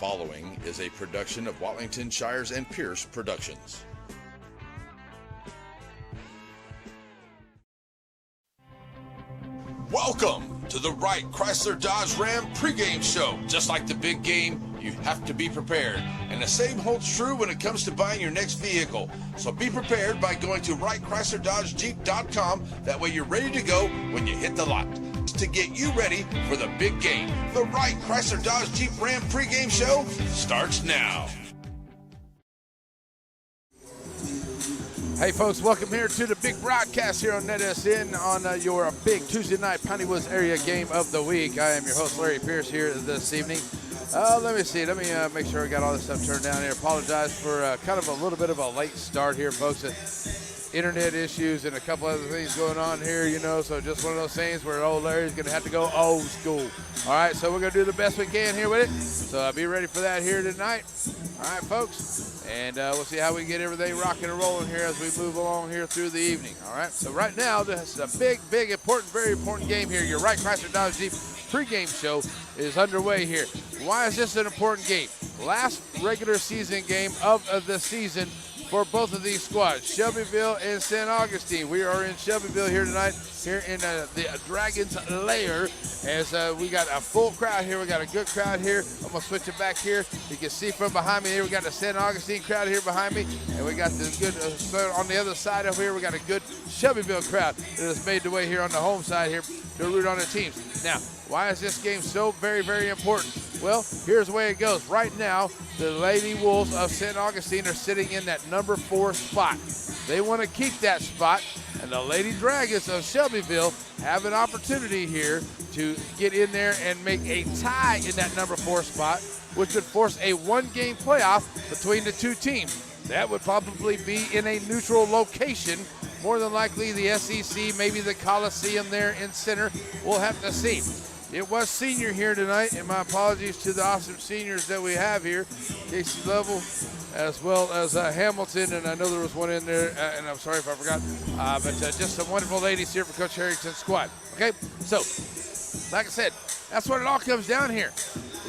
following is a production of Watlington Shires and Pierce Productions. Welcome to the Wright Chrysler Dodge Ram pregame show. Just like the big game, you have to be prepared. And the same holds true when it comes to buying your next vehicle. So be prepared by going to WrightChryslerDodgeJeep.com. That way you're ready to go when you hit the lot. To get you ready for the big game, the Wright Chrysler Dodge Jeep Ram pregame show starts now. Hey folks, welcome here to the big broadcast here on NetSN on your big Tuesday night Piney Woods area game of the week. I am your host Larry Pierce here this evening. Let me see, make sure I got all this stuff turned down here. Apologize for kind of a little bit of a late start here, folks. Internet issues and a couple other things going on here, you know, so just one of those things where old Larry's going to have to go old school. All right, so we're going to do the best we can here with it. So be ready for that here tonight. All right, folks, and we'll see how we get everything rocking and rolling here as we move along here through the evening. All right, so right now, this is a big, important, very important game here. Your Wright Chrysler Dodge Jeep pregame show is underway here. Why is this an important game? Last regular season game of the season for both of these squads, Shelbyville and St. Augustine. We are in Shelbyville here tonight, here in the Dragon's Lair, as we got a full crowd here. We got a good crowd here. I'm gonna switch it back here. You can see from behind me here, we got the St. Augustine crowd here behind me, and we got the good, on the other side over here, we got a good Shelbyville crowd that has made the way here on the home side here to root on the teams. Now, why is this game so very important? Well, here's the way it goes. Right now, the Lady Wolves of St. Augustine are sitting in that number 4 spot. They want to keep that spot, and the Lady Dragons of Shelbyville have an opportunity here to get in there and make a tie in that number 4 spot, which would force a one-game playoff between the two teams. That would probably be in a neutral location, more than likely the SEC, maybe the Coliseum there in center. We'll have to see. It was senior here tonight, and my apologies to the awesome seniors that we have here. Casey Lovell, as well as Hamilton, and I know there was one in there, and I'm sorry if I forgot, but just some wonderful ladies here for Coach Harrington's squad. Okay, so like I said, that's what it all comes down here.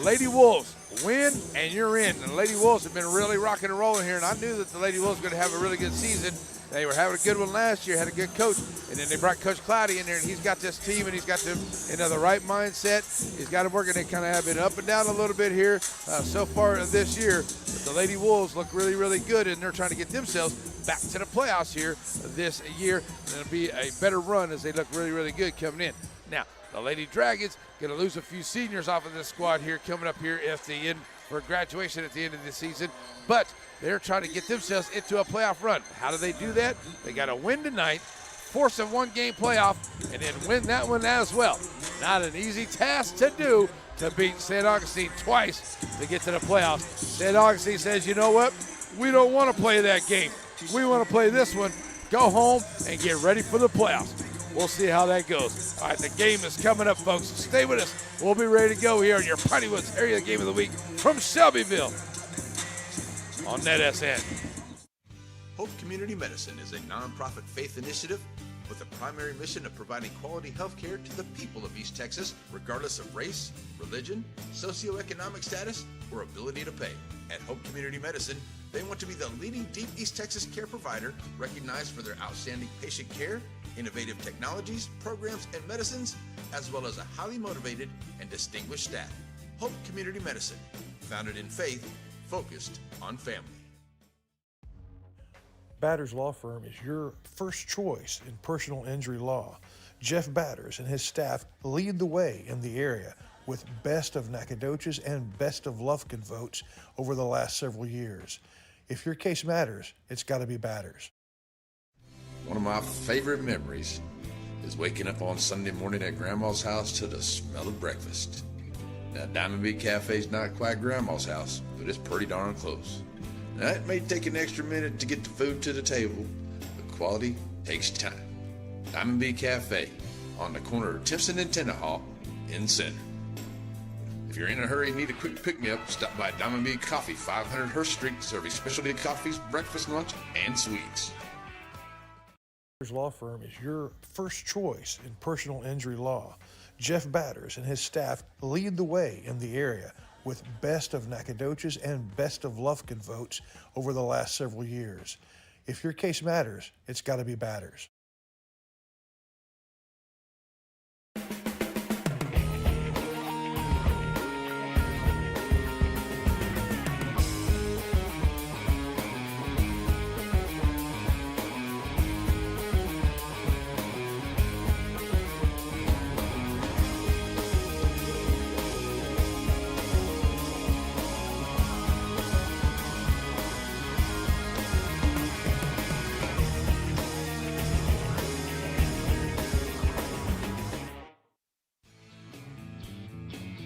Lady Wolves win, and you're in. And the Lady Wolves have been really rocking and rolling here, and I knew that the Lady Wolves were going to have a really good season. They were having a good one last year, had a good coach, and then they brought Coach Cloudy in there, and he's got this team, and he's got them in the right mindset. He's got them working. They kind of have been up and down a little bit here so far this year. But the Lady Wolves look really good, and they're trying to get themselves back to the playoffs here this year, and it'll be a better run as they look really good coming in. Now, the Lady Dragons going to lose a few seniors off of this squad here coming up here at the end for graduation at the end of the season, but they're trying to get themselves into a playoff run. How do they do that? They got to win tonight, force a one-game playoff, and then win that one as well. Not an easy task to do to beat St. Augustine twice to get to the playoffs. St. Augustine says, you know what? We don't want to play that game. We want to play this one, go home, and get ready for the playoffs. We'll see how that goes. All right, the game is coming up, folks. Stay with us. We'll be ready to go here on your Piney Woods Area Game of the Week from Shelbyville on NetSN. Hope Community Medicine is a nonprofit faith initiative with a primary mission of providing quality health care to the people of East Texas, regardless of race, religion, socioeconomic status, or ability to pay. At Hope Community Medicine, they want to be the leading deep East Texas care provider recognized for their outstanding patient care, innovative technologies, programs, and medicines, as well as a highly motivated and distinguished staff. Hope Community Medicine, founded in faith, focused on family. Batters Law Firm is your first choice in personal injury law. Jeff Batters and his staff lead the way in the area with best of Nacogdoches and best of Lufkin votes over the last several years. If your case matters, it's got to be Batters. One of my favorite memories is waking up on Sunday morning at Grandma's house to the smell of breakfast. Now, Diamond B Cafe's not quite Grandma's house, but it's pretty darn close. Now, it may take an extra minute to get the food to the table, but quality takes time. Diamond B Cafe on the corner of Timpson and Tennahaw in Center. If you're in a hurry and need a quick pick-me-up, stop by Diamond B Coffee, 500 Hurst Street, serving specialty coffees, breakfast, lunch, and sweets. Law Firm is your first choice in personal injury law. Jeff Batters and his staff lead the way in the area with best of Nacogdoches and best of Lufkin votes over the last several years. If your case matters, it's got to be Batters.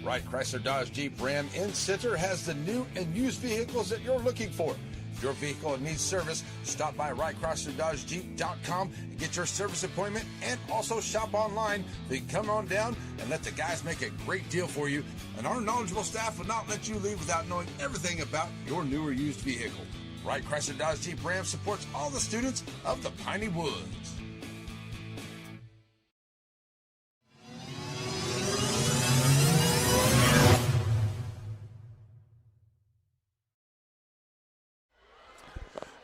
Wright Chrysler Dodge Jeep Ram in Center has the new and used vehicles that you're looking for. If your vehicle needs service, stop by WrightChryslerDodgeJeep.com and get your service appointment, and also shop online. Then come on down and let the guys make a great deal for you. And our knowledgeable staff will not let you leave without knowing everything about your new or used vehicle. Wright Chrysler Dodge Jeep Ram supports all the students of the Piney Woods.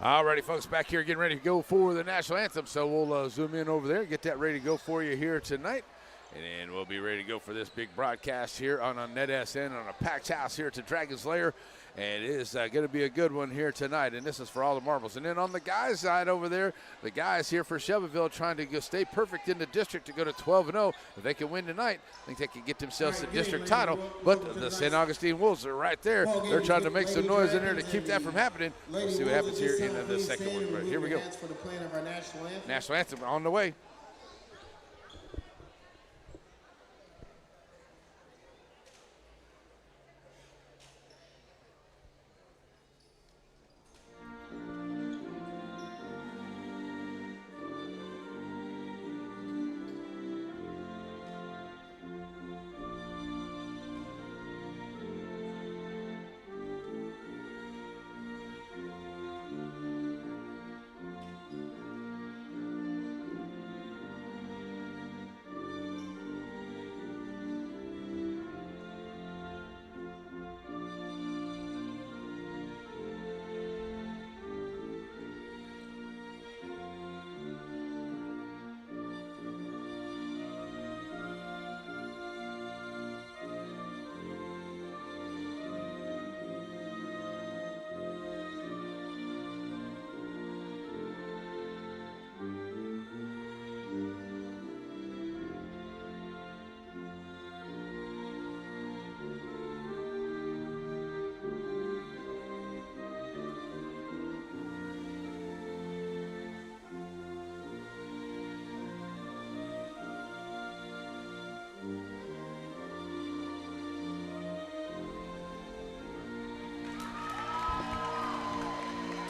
All righty, folks, back here getting ready to go for the national anthem. So we'll zoom in over there, get that ready to go for you here tonight. And then we'll be ready to go for this big broadcast here on NetSN on a packed house here at the Dragon's Lair. And it is going to be a good one here tonight. And this is for all the marbles. And then on the guys' side over there, the guys here for Shelbyville trying to stay perfect in the district to go to 12-0. If they can win tonight, I think they can get themselves the district title. But the St. Augustine Wolves are right there. They're trying to make some noise in there to keep that from happening. We'll see what happens here in the second one. But here we go. National anthem on the way.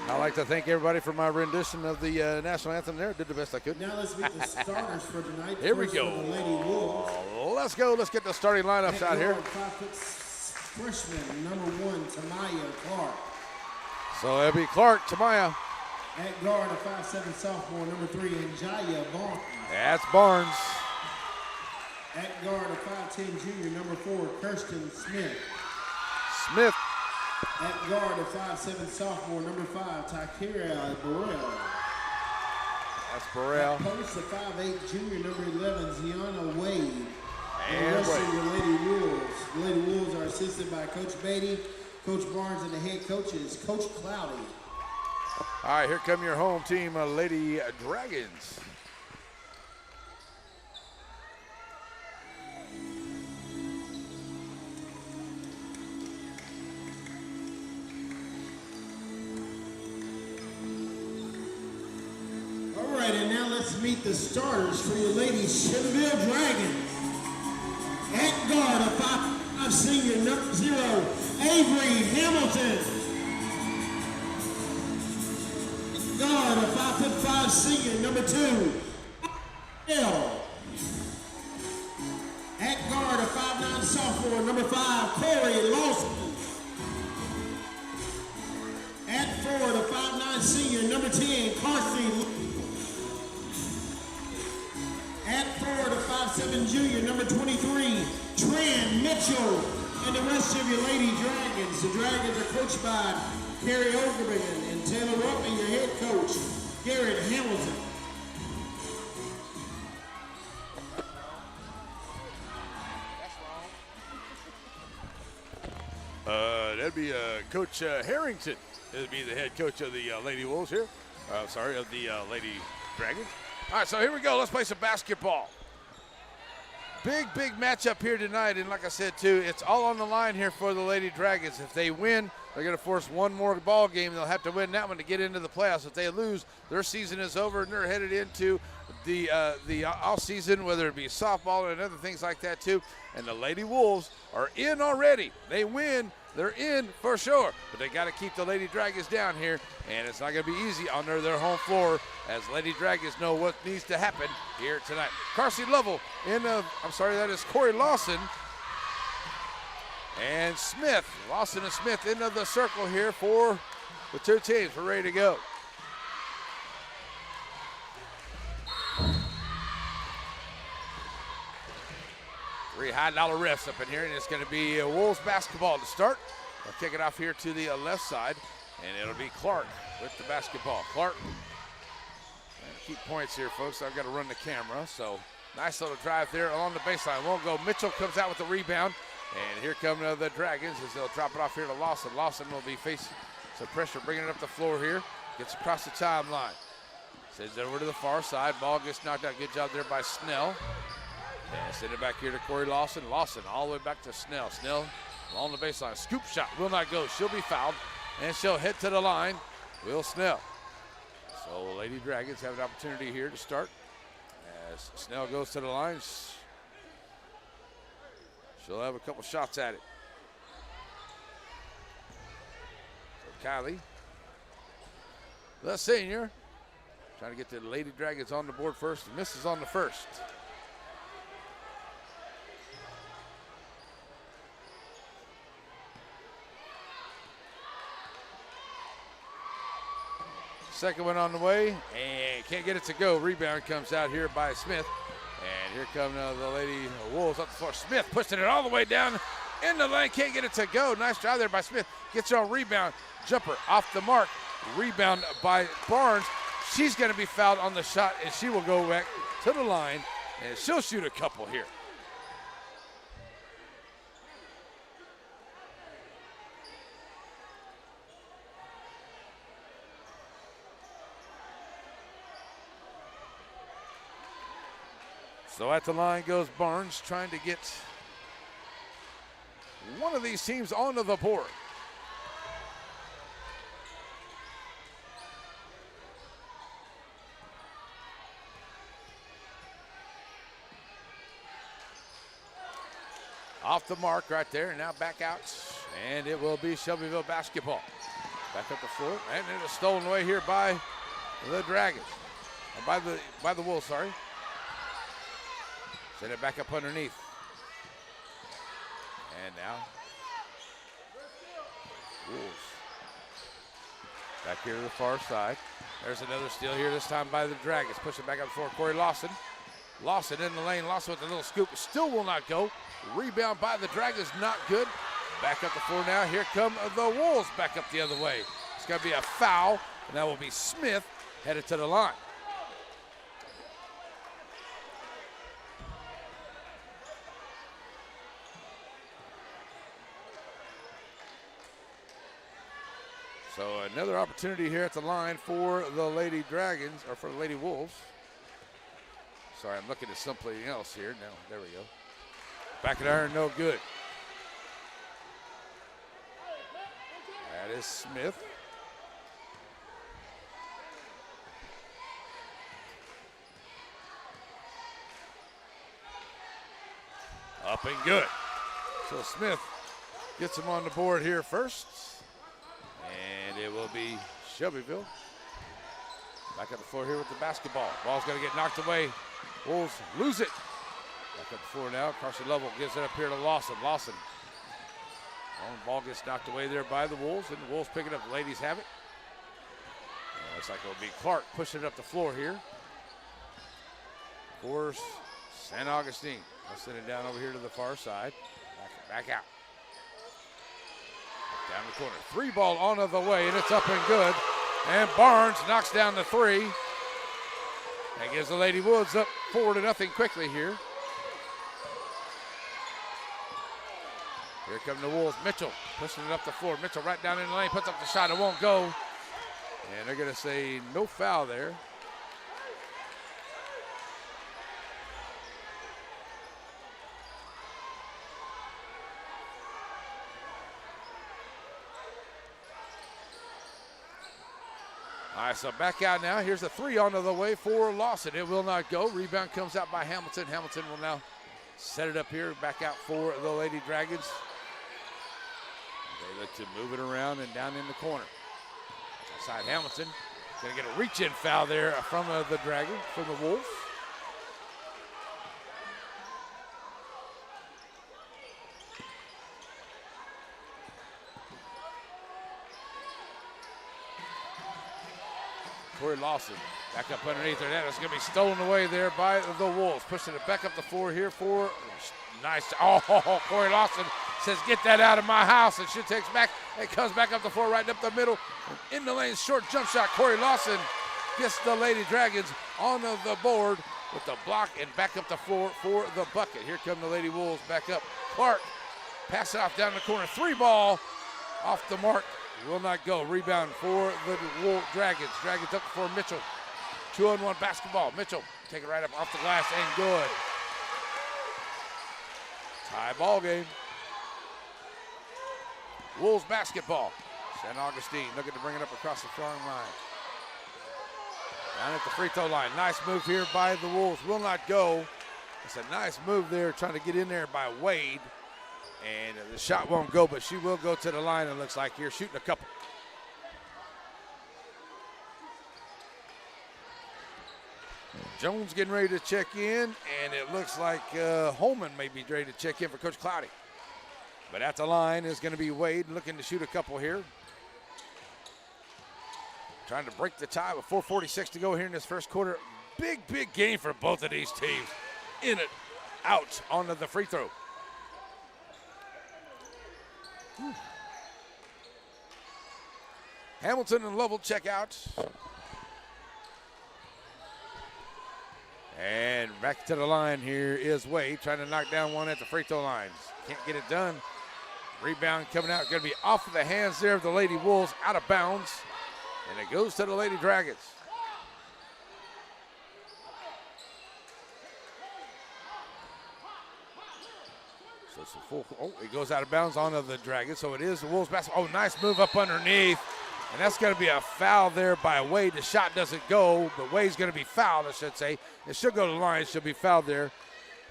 I'd like to thank everybody for my rendition of the national anthem there. Did the best I could. Now let's meet the starters for tonight. Here we go. The Lady Wolves. Let's go. Let's get the starting lineups out here. 5'6" freshman, number 1, Tamaya Clark. So it'll be Clark, Tamaya. At guard, a 5'7" sophomore, number 3, Njaya Barnes. That's Barnes. At guard, a 5'10" junior, number 4, Kirsten Smith. Smith. At guard, a 5'7" sophomore, number 5, Takira Burrell. That's Burrell. At post, a 5'8" junior, number 11, Ziana Wade. And the rest Wade. of the Lady Wolves. The Lady Wolves are assisted by Coach Beatty, Coach Barnes, and the head coach is Coach Cloudy. All right, here come your home team, Lady Dragons. All right, and now let's meet the starters for your Lady Shelbyville Dragons. At guard, a 5'5" senior, number 0, Avery Hamilton. Guard, a 5'5" senior, number 2, L. At guard, a 5'9" sophomore, number 5, Corey Lawson. At forward, a 5'9" senior, number 10, Carson. At forward, a 5'7" junior, number 23, Tran Mitchell. And the rest of your Lady Dragons. The Dragons are coached by Kerry Overman and Taylor Rupp, and your head coach, Garrett Hamilton. That'd be Coach Harrington. That'd be the head coach of the Lady Wolves here. Sorry, of the Lady Dragons. All right, so here we go. Let's play some basketball. Big matchup here tonight, and like I said, too, it's all on the line here for the Lady Dragons. If they win, they're going to force one more ball game. They'll have to win that one to get into the playoffs. If they lose, their season is over, and they're headed into the off season, whether it be softball and other things like that, too. And the Lady Wolves are in already. They win, they're in for sure. But they got to keep the Lady Dragons down here, and it's not going to be easy on their home floor, as Lady Dragons know what needs to happen here tonight. Carsey Lovell that is Corey Lawson and Smith. Lawson and Smith into the circle here for the two teams. We're ready to go. Three high-dollar refs up in here, and it's going to be Wolves basketball to start. They'll kick it off here to the left side, and it'll be Clark with the basketball. Clark, keep points here, folks. I've got to run the camera, so nice little drive there along the baseline. Won't go. Mitchell comes out with the rebound, and here come the Dragons as they'll drop it off here to Lawson. Lawson will be facing some pressure, bringing it up the floor here. Gets across the timeline. Sends it over to the far side. Ball gets knocked out. Good job there by Snell. And send it back here to Corey Lawson. Lawson all the way back to Snell. Snell along the baseline. Scoop shot will not go. She'll be fouled, and she'll head to the line. Will Snell. So Lady Dragons have an opportunity here to start. As Snell goes to the line, she'll have a couple shots at it. So Kylie, the senior, trying to get the Lady Dragons on the board first. Misses on the first. Second one on the way, and can't get it to go. Rebound comes out here by Smith. And here come the Lady Wolves up the floor. Smith pushing it all the way down in the lane. Can't get it to go. Nice drive there by Smith. Gets her on rebound. Jumper off the mark. Rebound by Barnes. She's going to be fouled on the shot, and she will go back to the line, and she'll shoot a couple here. So at the line goes Barnes, trying to get one of these teams onto the board. Off the mark right there, and now back out, and it will be Shelbyville basketball. Back up the floor, and it is stolen away here by the Dragons, or by the Wolves, sorry. Send it back up underneath. And now, Wolves. Back here to the far side. There's another steal here, this time by the Dragons. Push it back up for Corey Lawson. Lawson in the lane. Lawson with a little scoop. Still will not go. Rebound by the Dragons, not good. Back up the floor now. Here come the Wolves back up the other way. It's going to be a foul, and that will be Smith headed to the line. So another opportunity here at the line for the Lady Dragons, or for the Lady Wolves. Sorry, I'm looking at something else here. Now, there we go. Back at iron, no good. That is Smith. Up and good. So Smith gets him on the board here first. And it will be Shelbyville. Back up the floor here with the basketball. Ball's going to get knocked away. Wolves lose it. Back up the floor now. Carsey Lovell gives it up here to Lawson. Lawson. Ball gets knocked away there by the Wolves, and the Wolves pick it up. The Ladies have it. Looks like it'll be Clark pushing it up the floor here for St. Augustine. I'll send it down over here to the far side. Back out. Down the corner. 3 ball on the way, and it's up and good. And Barnes knocks down the 3. And gives the Lady Wolves up 4-0 quickly here. Here come the Wolves. Mitchell pushing it up the floor. Mitchell right down in the lane, puts up the shot. It won't go. And they're going to say no foul there. All right, so back out now. Here's a 3 on the way for Lawson. It will not go. Rebound comes out by Hamilton. Hamilton will now set it up here. Back out for the Lady Dragons. They look to move it around and down in the corner. Outside Hamilton. Going to get a reach-in foul there from the Dragons, from the Wolves. Corey Lawson back up underneath there. That is going to be stolen away there by the Wolves. Pushing it back up the floor here for nice. Oh, Corey Lawson says, get that out of my house. And she takes back. It comes back up the floor, right up the middle. In the lane, short jump shot. Corey Lawson gets the Lady Dragons on the board with the block and back up the floor for the bucket. Here come the Lady Wolves back up. Clark pass it off down the corner. 3 ball off the mark. Will not go. Rebound for the Dragons. Dragons up for Mitchell. 2-on-1 basketball. Mitchell take it right up off the glass and good. Tie ball game. Wolves basketball. St. Augustine looking to bring it up across the front line. Down at the free throw line. Nice move here by the Wolves. Will not go. It's a nice move there trying to get in there by Wade. And the shot won't go, but she will go to the line, it looks like here, shooting a couple. Jones getting ready to check in, and it looks like Holman may be ready to check in for Coach Cloudy. But at the line is going to be Wade looking to shoot a couple here. Trying to break the tie with 4:46 to go here in this first quarter. Big game for both of these teams. In it, out onto the free throw. Hamilton and Lovell check out. And back to the line here is Wade trying to knock down one at the free throw lines. Can't get it done. Rebound coming out, going to be off of the hands there of the Lady Wolves, out of bounds. And it goes to the Lady Dragons. So it's a full, it goes out of bounds onto the Dragons. So it is the Wolves basketball. Oh, nice move up underneath. And that's going to be a foul there by Wade. The shot doesn't go, but Wade's going to be fouled, I should say. It should go to the line. She'll be fouled there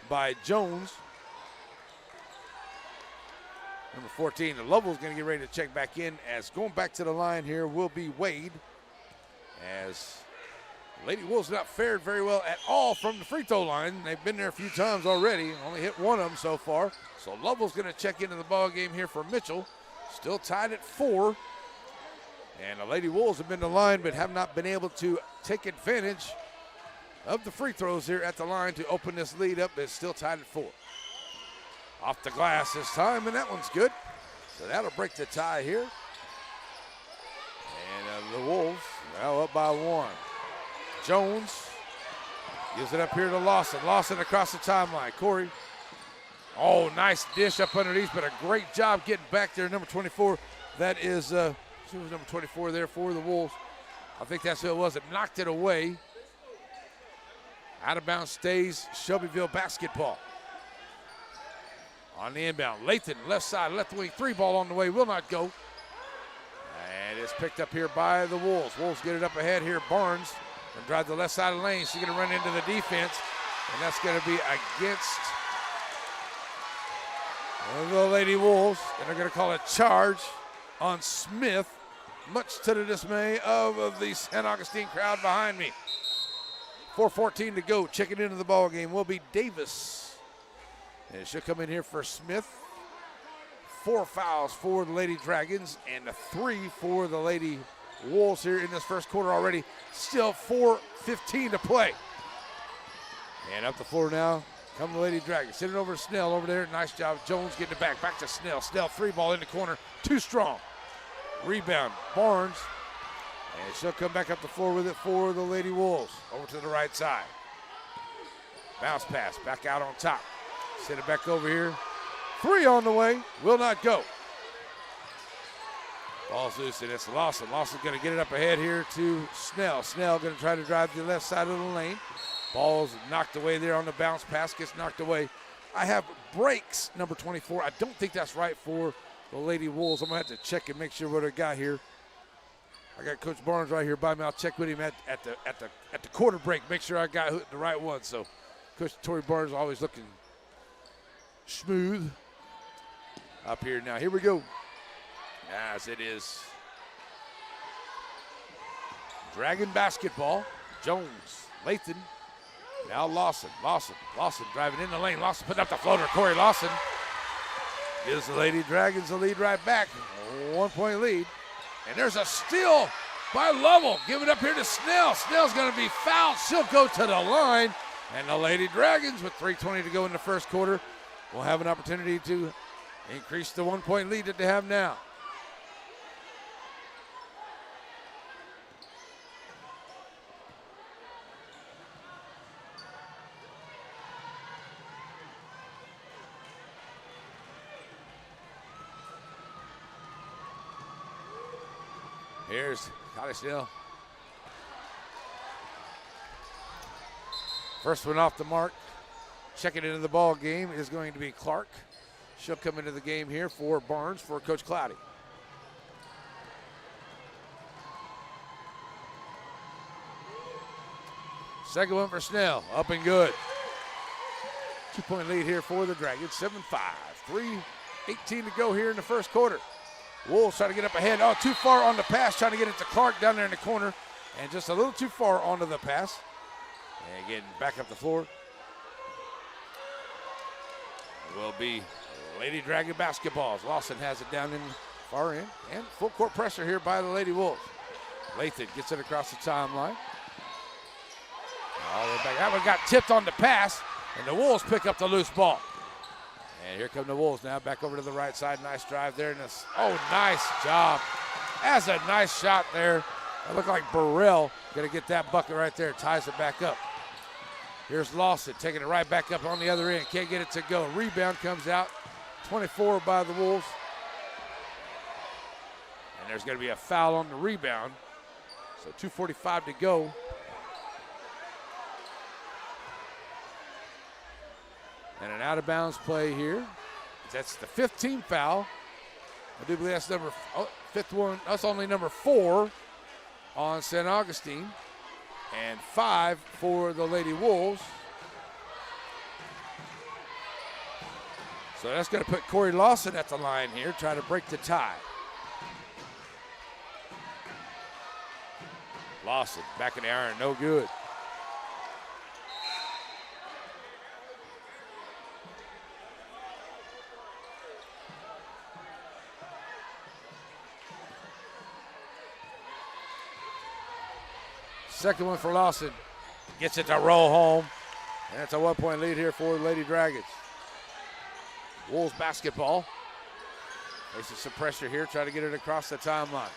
by Jones. Number 14, the Lovell's going to get ready to check back in, as going back to the line here will be Wade, as Lady Wolves not fared very well at all from the free throw line. They've been there a few times already, only hit one of them so far. So Lovell's going to check into the ball game here for Mitchell. Still tied at 4. And the Lady Wolves have been to the line but have not been able to take advantage of the free throws here at the line to open this lead up. It's still tied at 4. Off the glass this time, and that one's good. So that'll break the tie here. And the Wolves now up by 1. Jones gives it up here to Lawson. Lawson across the timeline. Corey. Oh, nice dish up underneath, but a great job getting back there. Number 24, that is, she was number 24 there for the Wolves. I think that's who it was that knocked it away. Out of bounds stays Shelbyville basketball. On the inbound, Lathan, left side, left wing, 3 ball on the way, will not go. And it's picked up here by the Wolves. Wolves get it up ahead here. Barnes and drive the left side of the lane. She's going to run into the defense, and that's going to be against the Lady Wolves. And they're going to call a charge on Smith, much to the dismay of the St. Augustine crowd behind me. 4:14 to go. Checking into the ball game will be Davis. And she'll come in here for Smith. 4 fouls for the Lady Dragons and 3 for the Lady Wolves here in this first quarter already. Still 4:15 to play. And up the floor now come the Lady Dragons. Send it over to Snell over there. Nice job. Jones getting it back. Back to Snell. Snell 3 ball in the corner. Too strong. Rebound, Barnes. And she'll come back up the floor with it for the Lady Wolves. Over to the right side. Bounce pass, back out on top. Send it back over here. 3 on the way, will not go. Ball's loose, and it's Lawson. Lawson's going to get it up ahead here to Snell. Snell going to try to drive to the left side of the lane. Ball's knocked away there on the bounce pass, gets knocked away. I have breaks, number 24. I don't think that's right for the Lady Wolves. I'm going to have to check and make sure what I got here. I got Coach Barnes right here by me. I'll check with him at the quarter break, make sure I got the right one. So Coach Tori Barnes always looking smooth up here now. Here we go. As it is Dragon basketball. Jones, Lathan, now Lawson driving in the lane. Lawson putting up the floater. Corey Lawson gives the Lady Dragons the lead right back. 1-point lead. And there's a steal by Lovell. Give it up here to Snell. Snell's going to be fouled. She'll go to the line. And the Lady Dragons, with 3:20 to go in the first quarter, will have an opportunity to increase the 1-point lead that they have now. Here's Kylie Snell. First one off the mark. Checking into the ball game is going to be Clark. She'll come into the game here for Barnes for Coach Cloudy. Second one for Snell, up and good. 2-point lead here for the Dragons, 7-5. 3:18 to go here in the first quarter. Wolves try to get up ahead. Oh, too far on the pass, trying to get it to Clark down there in the corner. And just a little too far onto the pass. And getting back up the floor will be Lady Dragon basketballs. Lawson has it down in far end. And full court pressure here by the Lady Wolves. Lathan gets it across the timeline. All the way back. That one got tipped on the pass. And the Wolves pick up the loose ball. And here come the Wolves now, back over to the right side. Nice drive there. Oh, nice job. That's a nice shot there. That looked like Burrell going to get that bucket right there. Ties it back up. Here's Lawson taking it right back up on the other end. Can't get it to go. Rebound comes out. 24 by the Wolves. And there's going to be a foul on the rebound. So 2:45 to go. And an out-of-bounds play here. That's the 15th foul. I do believe that's fifth one. That's only number 4 on St. Augustine. And 5 for the Lady Wolves. So that's going to put Corey Lawson at the line here, trying to break the tie. Lawson back in the iron, no good. Second one for Lawson. Gets it to roll home. And it's a 1-point lead here for the Lady Dragons. Wolves basketball. Faces some pressure here. Try to get it across the timeline.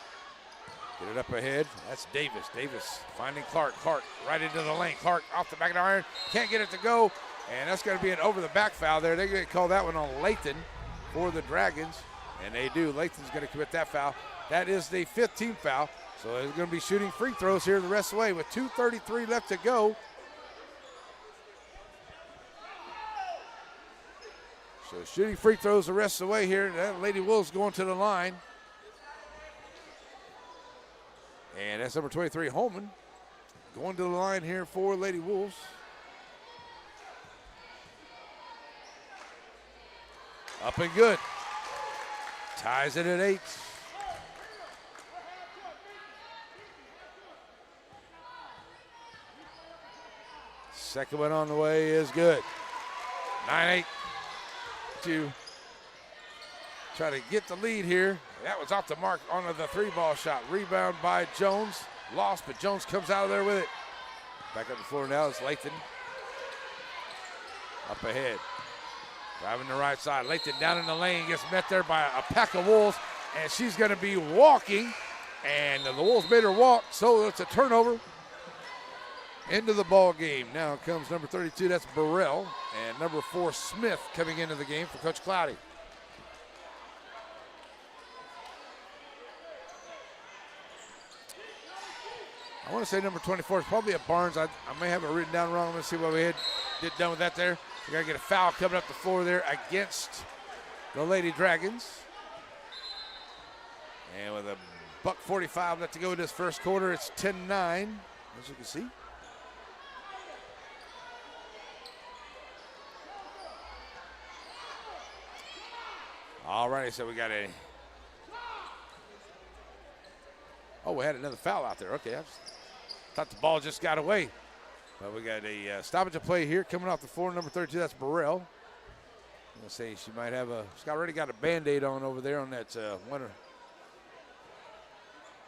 Get it up ahead. That's Davis. Davis finding Clark. Clark right into the lane. Clark off the back of the iron. Can't get it to go. And that's going to be an over-the-back foul there. They're going to call that one on Lathan for the Dragons. And they do. Lathan's going to commit that foul. That is the 15th foul. So they're going to be shooting free throws here the rest of the way with 2:33 left to go. So shooting free throws the rest of the way here. That Lady Wolves going to the line. And that's number 23, Holman, going to the line here for Lady Wolves. Up and good. Ties it at 8. Second one on the way is good. 9-8 to try to get the lead here. That was off the mark onto the 3-ball shot. Rebound by Jones. Lost, but Jones comes out of there with it. Back up the floor now is Lathan. Up ahead. Driving the right side. Lathan down in the lane. Gets met there by a pack of Wolves. and she's going to be walking, and the Wolves made her walk, so it's a turnover into the ball game. Now comes number 32, that's Burrell, and number 4, Smith, coming into the game for Coach Cloudy. I want to say number 24 is probably a Barnes. I may have it written down wrong. I'm going to see what we did done with that there. We got to get a foul coming up the floor there against the Lady Dragons. And with a $1:45 left to go in this first quarter, it's 10-9, as you can see. All righty, so we got a... Oh, we had another foul out there. Okay, I thought the ball just got away. But we got a stoppage of play here coming off the floor. Number 32, that's Burrell. I'm going to say she might have she's already got a Band-Aid on over there on that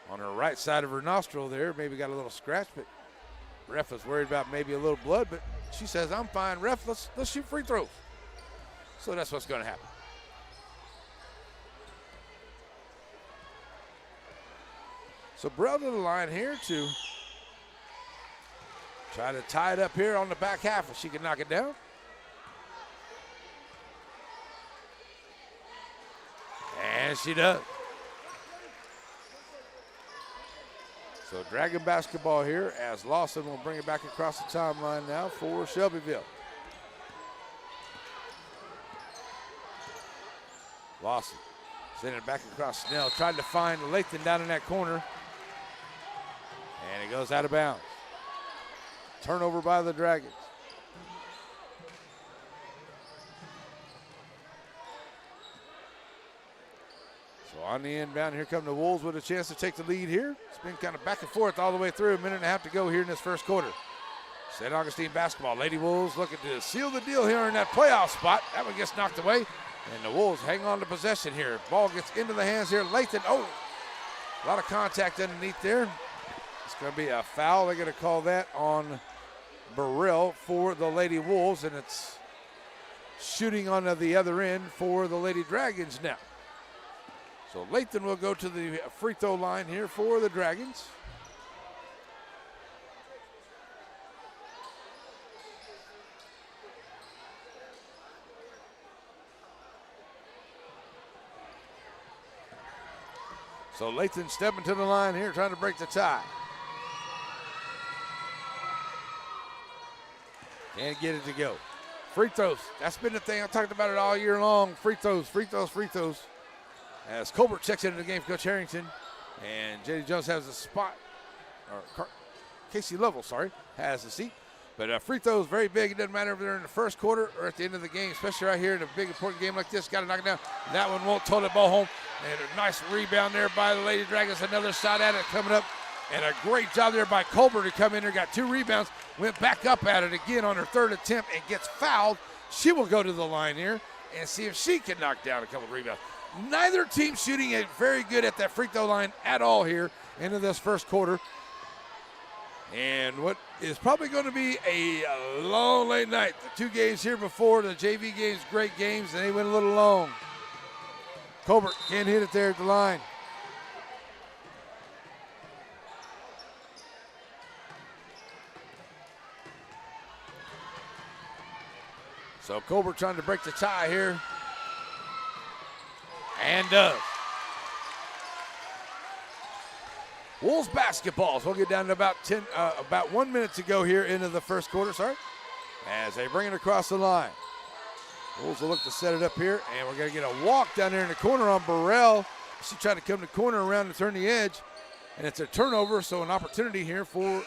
on her right side of her nostril there. Maybe got a little scratch, but ref was worried about maybe a little blood. But she says, I'm fine, ref, let's shoot free throws. So that's what's going to happen. So Burrell to the line here to try to tie it up here on the back half if she can knock it down. And she does. So Dragon basketball here as Lawson will bring it back across the timeline now for Shelbyville. Lawson sending it back across Snell, trying to find Lathan down in that corner. And it goes out of bounds. Turnover by the Dragons. So on the inbound, here come the Wolves with a chance to take the lead here. It's been kind of back and forth all the way through. A minute and a half to go here in this first quarter. St. Augustine basketball. Lady Wolves looking to seal the deal here in that playoff spot. That one gets knocked away. And the Wolves hang on to possession here. Ball gets into the hands here. Lathan, a lot of contact underneath there. It's going to be a foul. They're going to call that on Burrell for the Lady Wolves, and it's shooting on the other end for the Lady Dragons now. So Lathan will go to the free throw line here for the Dragons. So Lathan stepping to the line here, trying to break the tie. Can't get it to go. Free throws. That's been the thing. I talked about it all year long. Free throws, free throws, free throws. As Colbert checks into the game for Coach Harrington. And J.D. Jones has a spot. Or Casey Lovell, has the seat. But free throws, very big. It doesn't matter if they're in the first quarter or at the end of the game, especially right here in a big, important game like this. Got to knock it down. That one won't tow the ball home. And a nice rebound there by the Lady Dragons. Another shot at it coming up. And a great job there by Colbert to come in there, got 2 rebounds, went back up at it again on her third attempt and gets fouled. She will go to the line here and see if she can knock down a couple of rebounds. Neither team shooting it very good at that free throw line at all here into this first quarter. And what is probably going to be a long, late night. The 2 games here before, the JV games, great games, and they went a little long. Colbert can't hit it there at the line. So Colbert trying to break the tie here. And does. Wolves basketball. So we'll get down to about 1 minute to go here into the first quarter, as they bring it across the line. Wolves will look to set it up here, and we're going to get a walk down there in the corner on Burrell. She tried to come to the corner around and turn the edge, and it's a turnover, so an opportunity here for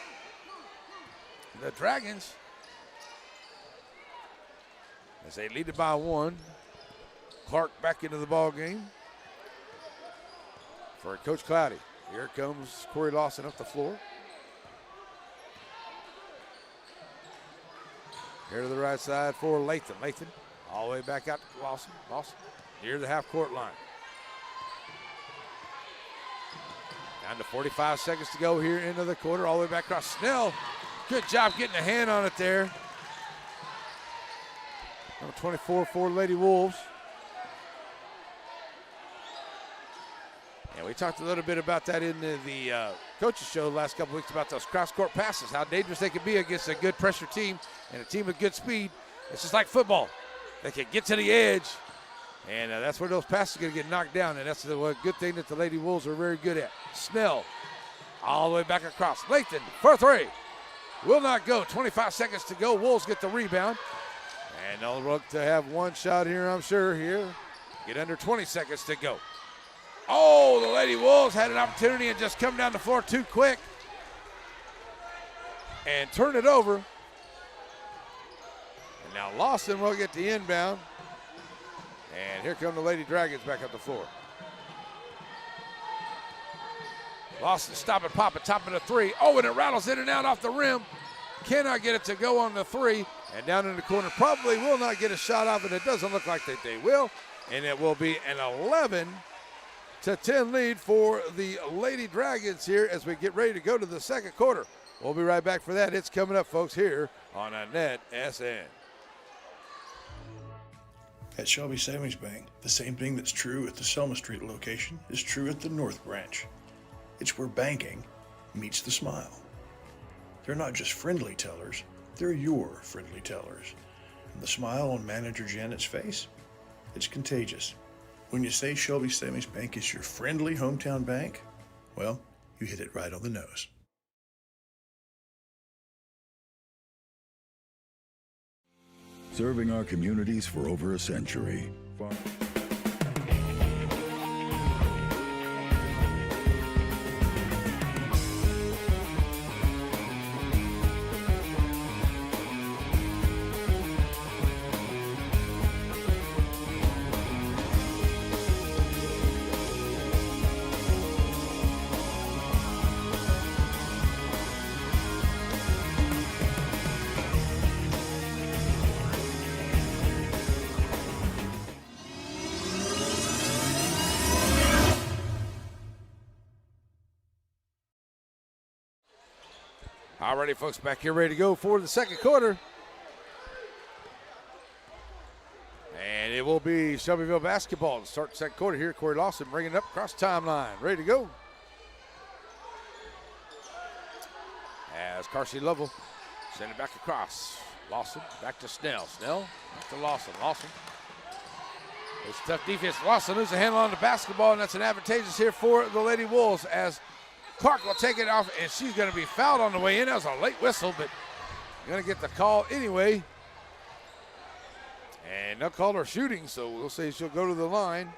the Dragons as they lead it by 1. Clark back into the ball game for Coach Cloudy. Here comes Corey Lawson up the floor. Here to the right side for Lathan. Lathan all the way back out to Lawson. Lawson near the half-court line. Down to 45 seconds to go here into the quarter. All the way back across. Snell, good job getting a hand on it there. Number 24 for Lady Wolves. We talked a little bit about that in the coaches show the last couple weeks about those cross-court passes, how dangerous they can be against a good pressure team and a team with good speed. It's just like football. They can get to the edge, and that's where those passes are going to get knocked down, and that's the good thing that the Lady Wolves are very good at. Snell all the way back across. Lathan for three. Will not go. 25 seconds to go. Wolves get the rebound. And they'll look to have one shot here, I'm sure, here. Get under 20 seconds to go. Oh, the Lady Wolves had an opportunity and just come down the floor too quick and turn it over. And now Lawson will get the inbound. And here come the Lady Dragons back up the floor. Lawson stop and pop it, top of the three. Oh, and it rattles in and out off the rim. Cannot get it to go on the three. And down in the corner, probably will not get a shot off, and it doesn't look like that they will. And it will be an 11-10 lead for the Lady Dragons here as we get ready to go to the second quarter. We'll be right back for that. It's coming up, folks, here on Net SN. At Shelby Savings Bank, the same thing that's true at the Selma Street location is true at the North Branch. It's where banking meets the smile. They're not just friendly tellers, they're your friendly tellers. And the smile on Manager Janet's face, it's contagious. When you say Shelby Savings Bank is your friendly hometown bank, well, you hit it right on the nose. Serving our communities for over a century. All righty, folks, back here ready to go for the second quarter. And it will be Shelbyville basketball to start the second quarter here. Corey Lawson bringing it up across the timeline. Ready to go. As Carsey Lovell send it back across. Lawson back to Snell. Snell back to Lawson. Lawson. It's tough defense. Lawson loses a handle on the basketball, and that's an advantageous here for the Lady Wolves as Clark will take it off, and she's going to be fouled on the way in. That was a late whistle, but going to get the call anyway. And they'll call her shooting, so we'll say she'll go to the line.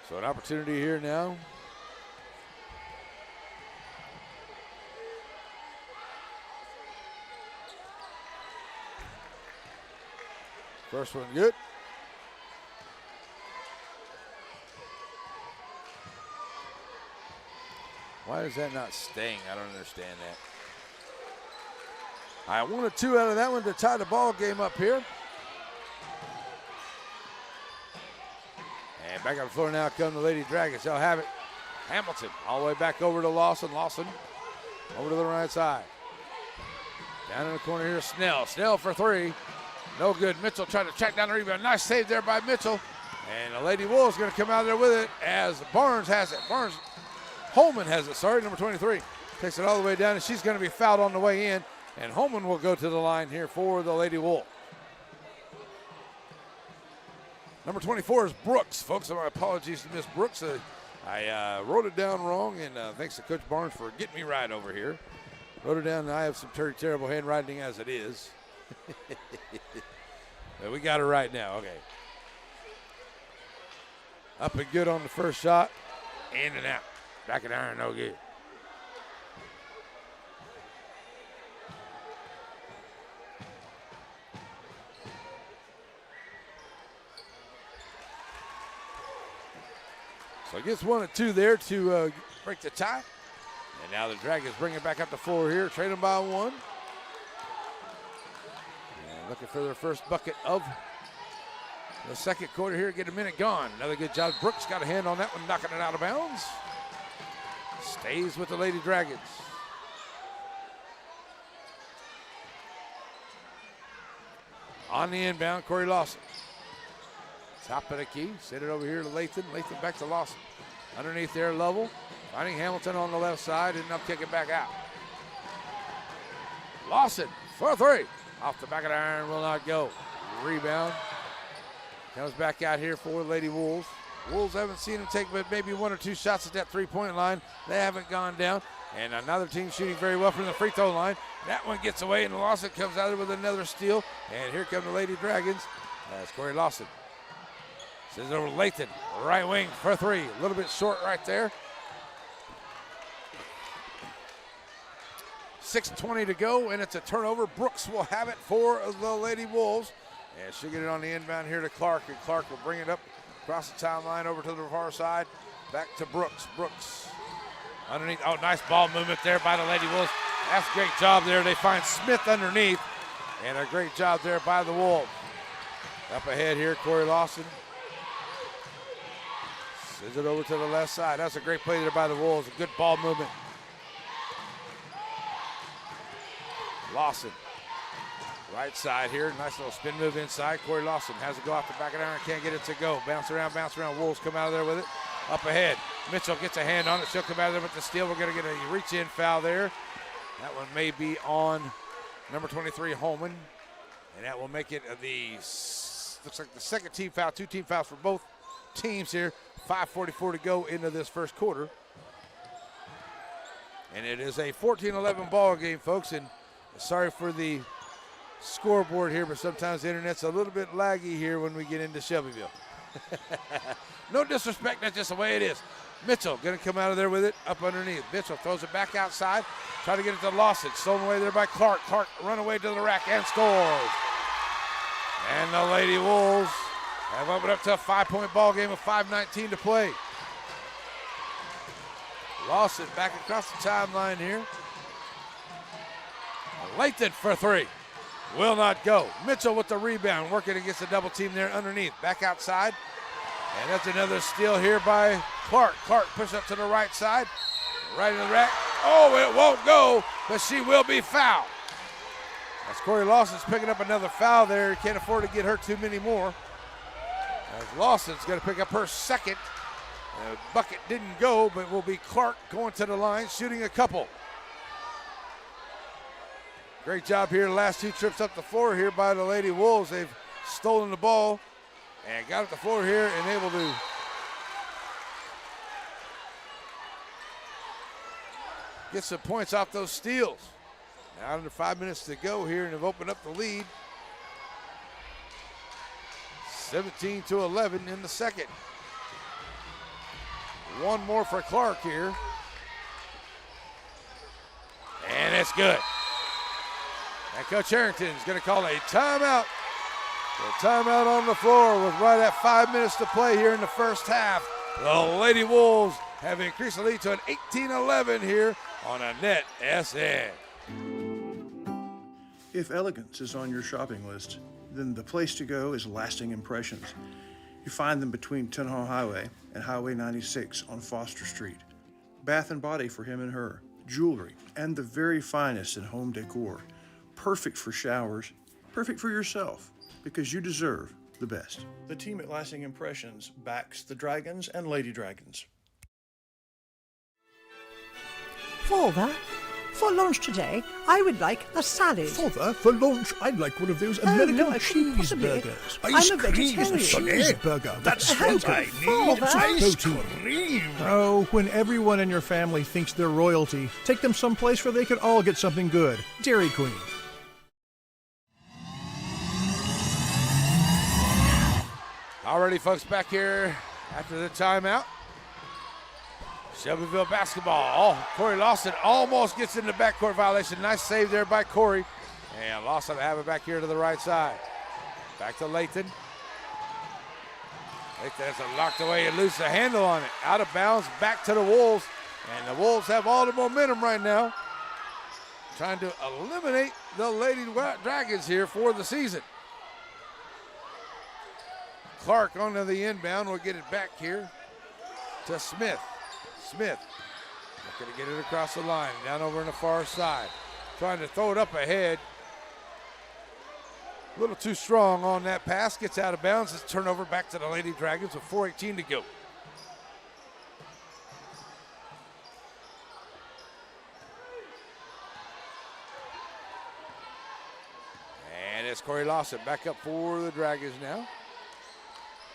So an opportunity here now. First one good. Why is that not staying? I don't understand that. I wanted two out of that one to tie the ball game up here. And back on the floor now come the Lady Dragons. They'll have it. Hamilton all the way back over to Lawson. Lawson over to the right side. Down in the corner here, Snell. Snell for three. No good. Mitchell trying to track down the rebound. Nice save there by Mitchell. And the Lady Wolves going to come out there with it as Barnes has it. Holman has it, number 23. Takes it all the way down, and she's going to be fouled on the way in. And Holman will go to the line here for the Lady Wolf. Number 24 is Brooks. Folks, my apologies to Miss Brooks. I wrote it down wrong, and thanks to Coach Barnes for getting me right over here. Wrote it down, and I have some terrible handwriting as it is. But we got it right now, okay. Up and good on the first shot, in and out. Back of the iron, no good. So it gets 1 and 2 there to break the tie. And now the Dragons bring it back up the floor here, trade them by 1. And looking for their first bucket of the second quarter here. Get a minute gone. Another good job. Brooks got a hand on that one, knocking it out of bounds. Stays with the Lady Dragons. On the inbound, Corey Lawson. Top of the key. Send it over here to Lathan. Lathan back to Lawson. Underneath there, Lovell. Finding Hamilton on the left side and up kick it back out. Lawson for three. Off the back of the iron, will not go. Rebound. Comes back out here for Lady Wolves. Wolves haven't seen him take but maybe one or two shots at that three-point line. They haven't gone down. And another team shooting very well from the free throw line. That one gets away, and Lawson comes out there with another steal. And here come the Lady Dragons. That's Corey Lawson. Sends it over to Lathan, right wing for three. A little bit short right there. 6:20 to go, and it's a turnover. Brooks will have it for the Lady Wolves. And she'll get it on the inbound here to Clark, and Clark will bring it up across the timeline over to the far side. Back to Brooks. Brooks underneath. Oh, nice ball movement there by the Lady Wolves. That's a great job there. They find Smith underneath, and a great job there by the Wolves. Up ahead here, Corey Lawson. Sends it over to the left side. That's a great play there by the Wolves. A good ball movement. Lawson. Right side here. Nice little spin move inside. Corey Lawson has to go off the back of the iron. Can't get it to go. Bounce around. Wolves come out of there with it. Up ahead. Mitchell gets a hand on it. She'll come out of there with the steal. We're going to get a reach-in foul there. That one may be on number 23, Holman. And that will make it looks like the second team foul. 2 team fouls for both teams here. 5:44 to go into this first quarter. And it is a 14-11 ball game, folks. And sorry for the scoreboard here, but sometimes the internet's a little bit laggy here when we get into Shelbyville. No disrespect, that's just the way it is. Mitchell going to come out of there with it up underneath. Mitchell throws it back outside. Try to get it to Lawson. Stolen away there by Clark. Clark run away to the rack and scores. And the Lady Wolves have opened up to a 5-point ball game with 5:19 to play. Lawson back across the timeline here. Lathan for three. Will not go. Mitchell with the rebound, working against the double team there underneath. Back outside. And that's another steal here by Clark. Clark push up to the right side. Right in the rack. Oh, it won't go, but she will be fouled. As Corey Lawson's picking up another foul there. Can't afford to get her too many more. As Lawson's going to pick up her second. Bucket didn't go, but will be Clark going to the line, shooting a couple. Great job here the last 2 trips up the floor here by the Lady Wolves. They've stolen the ball and got up the floor here and able to get some points off those steals. Now under 5 minutes to go here, and have opened up the lead. 17-11 in the second. One more for Clark here. And it's good. And Coach Harrington's going to call a timeout. A timeout on the floor with right at 5 minutes to play here in the first half. The Lady Wolves have increased the lead to an 18-11 here on a net SN. If elegance is on your shopping list, then the place to go is Lasting Impressions. You find them between Tenhaw Highway and Highway 96 on Foster Street. Bath and body for him and her, jewelry, and the very finest in home decor. Perfect for showers, perfect for yourself, because you deserve the best. The team at Lasting Impressions backs the Dragons and Lady Dragons. Father, for lunch today, I would like a salad. Father, for lunch, I'd like one of those American no, I couldn't possibly. cheeseburgers. I'm a vegetarian. Cheeseburger. That's what I need. Father. Ice cream. Oh, when everyone in your family thinks they're royalty, take them someplace where they could all get something good. Dairy Queen. Alrighty, folks, back here after the timeout. Shelbyville basketball. Oh, Corey Lawson almost gets in the backcourt violation. Nice save there by Corey. And Lawson have it back here to the right side. Back to Lathan. Lathan has it locked away and lose the handle on it. Out of bounds, back to the Wolves. And the Wolves have all the momentum right now. Trying to eliminate the Lady Dragons here for the season. Clark onto the inbound. We'll get it back here to Smith. Smith looking to get it across the line, down over on the far side. Trying to throw it up ahead. A little too strong on that pass. Gets out of bounds. It's turnover back to the Lady Dragons with 4:18 to go. And it's Corey Lawson back up for the Dragons now.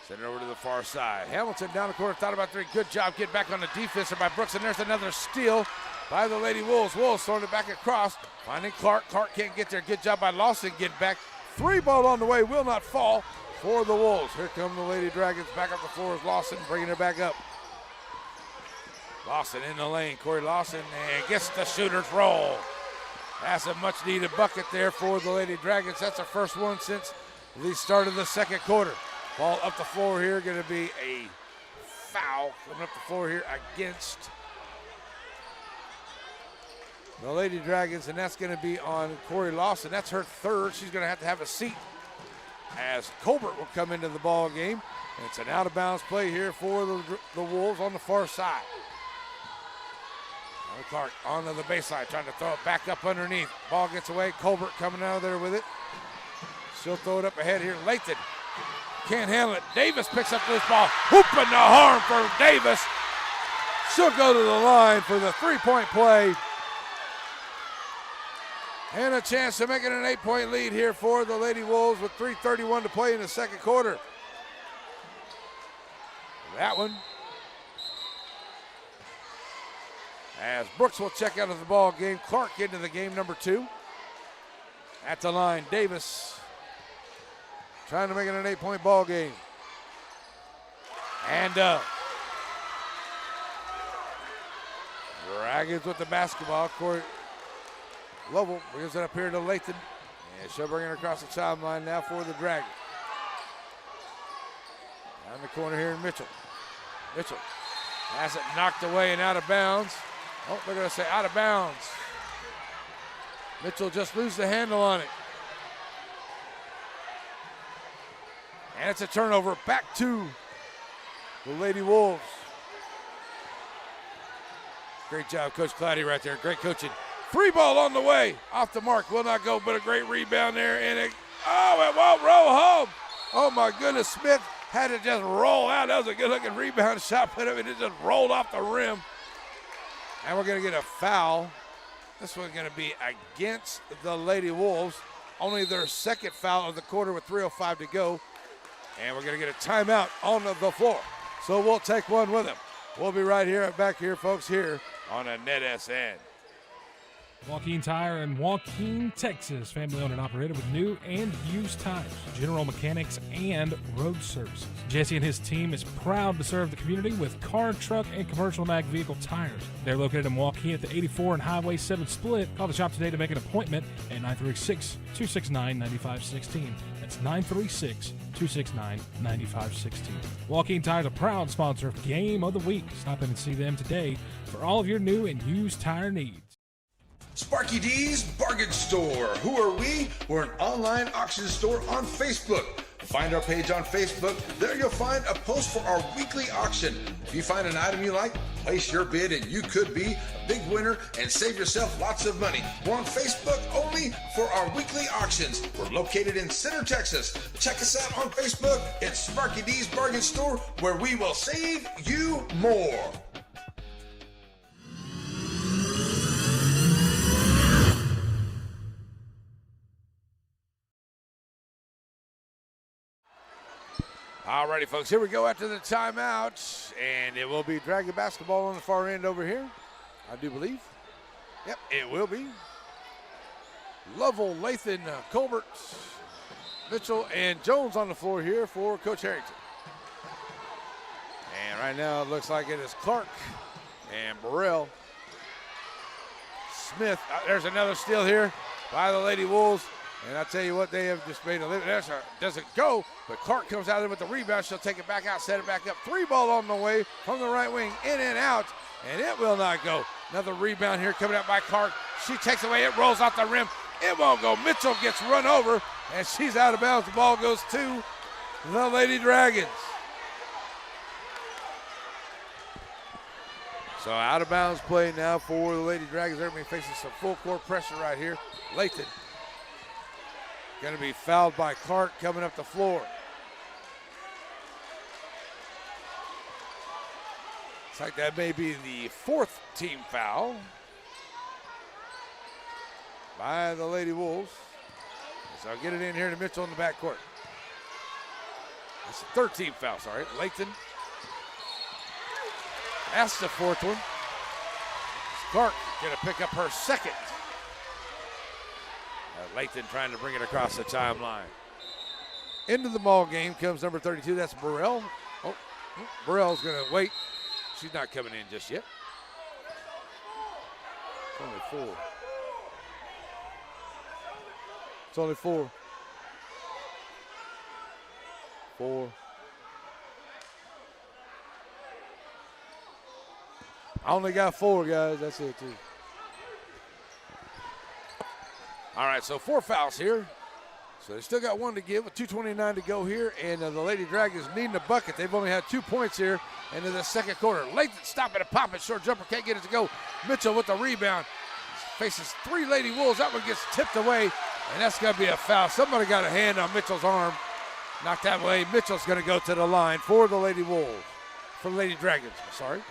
Send it over to the far side. Hamilton down the corner, thought about three. Good job getting back on the defense by Brooks, and there's another steal by the Lady Wolves. Wolves throwing it back across, finding Clark. Clark can't get there. Good job by Lawson getting back. Three ball on the way, will not fall for the Wolves. Here come the Lady Dragons back up the floor as Lawson bringing it back up. Lawson in the lane. Corey Lawson and gets the shooter's roll. That's a much needed bucket there for the Lady Dragons. That's their first one since the start of the second quarter. Ball up the floor here, going to be a foul coming up the floor here against the Lady Dragons, and that's going to be on Corey Lawson. That's her third. She's going to have a seat as Colbert will come into the ball game. And it's an out-of-bounds play here for the Wolves on the far side. Clark onto the baseline, trying to throw it back up underneath. Ball gets away. Colbert coming out of there with it. She'll throw it up ahead here. Lathan can't handle it. Davis picks up this ball. Hooping the horn for Davis. She'll go to the line for the three-point play. And a chance to make it an 8-point lead here for the Lady Wolves with 3:31 to play in the second quarter. That one. As Brooks will check out of the ball game. Clark into the game, number 2. At the line, Davis trying to make it an 8-point ball game. And Dragons with the basketball. Corey Lovell brings it up here to Lathan. And she'll bring it across the sideline now for the Dragons. Down the corner here in Mitchell. Mitchell has it knocked away and out of bounds. Oh, they're going to say out of bounds. Mitchell just loses the handle on it. And it's a turnover back to the Lady Wolves. Great job, Coach Cloudy right there. Great coaching. Free ball on the way. Off the mark. Will not go, but a great rebound there. And it won't roll home. Oh, my goodness. Smith had to just roll out. That was a good-looking rebound shot, but it just rolled off the rim. And we're going to get a foul. This one's going to be against the Lady Wolves. Only their second foul of the quarter with 3:05 to go. And we're going to get a timeout on the floor. So we'll take one with them. We'll be right here, back here, folks, here on a NetSN. Joaquin Tire in Joaquin, Texas. Family owned and operated with new and used tires, general mechanics, and road services. Jesse and his team is proud to serve the community with car, truck, and commercial mag vehicle tires. They're located in Joaquin at the 84 and Highway 7 split. Call the shop today to make an appointment at 936-269-9516. That's 936-269-9516. Joaquin Tire is a proud sponsor of Game of the Week. Stop in and see them today for all of your new and used tire needs. Sparky D's Bargain Store. Who are we? We're an online auction store on Facebook. Find our page on Facebook. There you'll find a post for our weekly auction. If you find an item you like, place your bid and you could be a big winner and save yourself lots of money. We're on Facebook only for our weekly auctions. We're located in Center, Texas. Check us out on Facebook. It's Sparky D's Bargain Store, where we will save you more. All righty, folks, here we go after the timeout, and it will be Dragon basketball on the far end over here, I do believe. Yep, it will be. Lovell, Lathan, Colbert, Mitchell, and Jones on the floor here for Coach Harrington. And right now it looks like it is Clark and Burrell. Smith, there's another steal here by the Lady Wolves. And I tell you what, they have just made a living. That doesn't go, but Clark comes out there with the rebound. She'll take it back out, set it back up. 3 ball on the way from the right wing, in and out, and it will not go. Another rebound here coming out by Clark. She takes away, it rolls off the rim. It won't go. Mitchell gets run over, and she's out of bounds. The ball goes to the Lady Dragons. So out of bounds play now for the Lady Dragons. They're going to be facing some full court pressure right here. Lathan Going to be fouled by Clark coming up the floor. Looks like that may be the 4th team foul by the Lady Wolves. So I'll get it in here to Mitchell in the backcourt. That's the 3rd team foul, sorry. Layton. That's the 4th one. Clark going to pick up her 2nd. Layton trying to bring it across the timeline. Into the ball game comes number 32. That's Burrell. Burrell's going to wait. She's not coming in just yet. It's only 4. It's only 4. 4. I only got 4, guys. That's it, too. All right, so 4 fouls here. So they still got 1 to give with 2:29 to go here, and the Lady Dragons needing a bucket. They've only had 2 points here into the 2nd quarter. Layton stopping and popping, short jumper, can't get it to go. Mitchell with the rebound. Faces 3 Lady Wolves. That one gets tipped away, and that's going to be a foul. Somebody got a hand on Mitchell's arm. Knocked that way. Mitchell's going to go to the line for the Lady Wolves. For the Lady Dragons, sorry.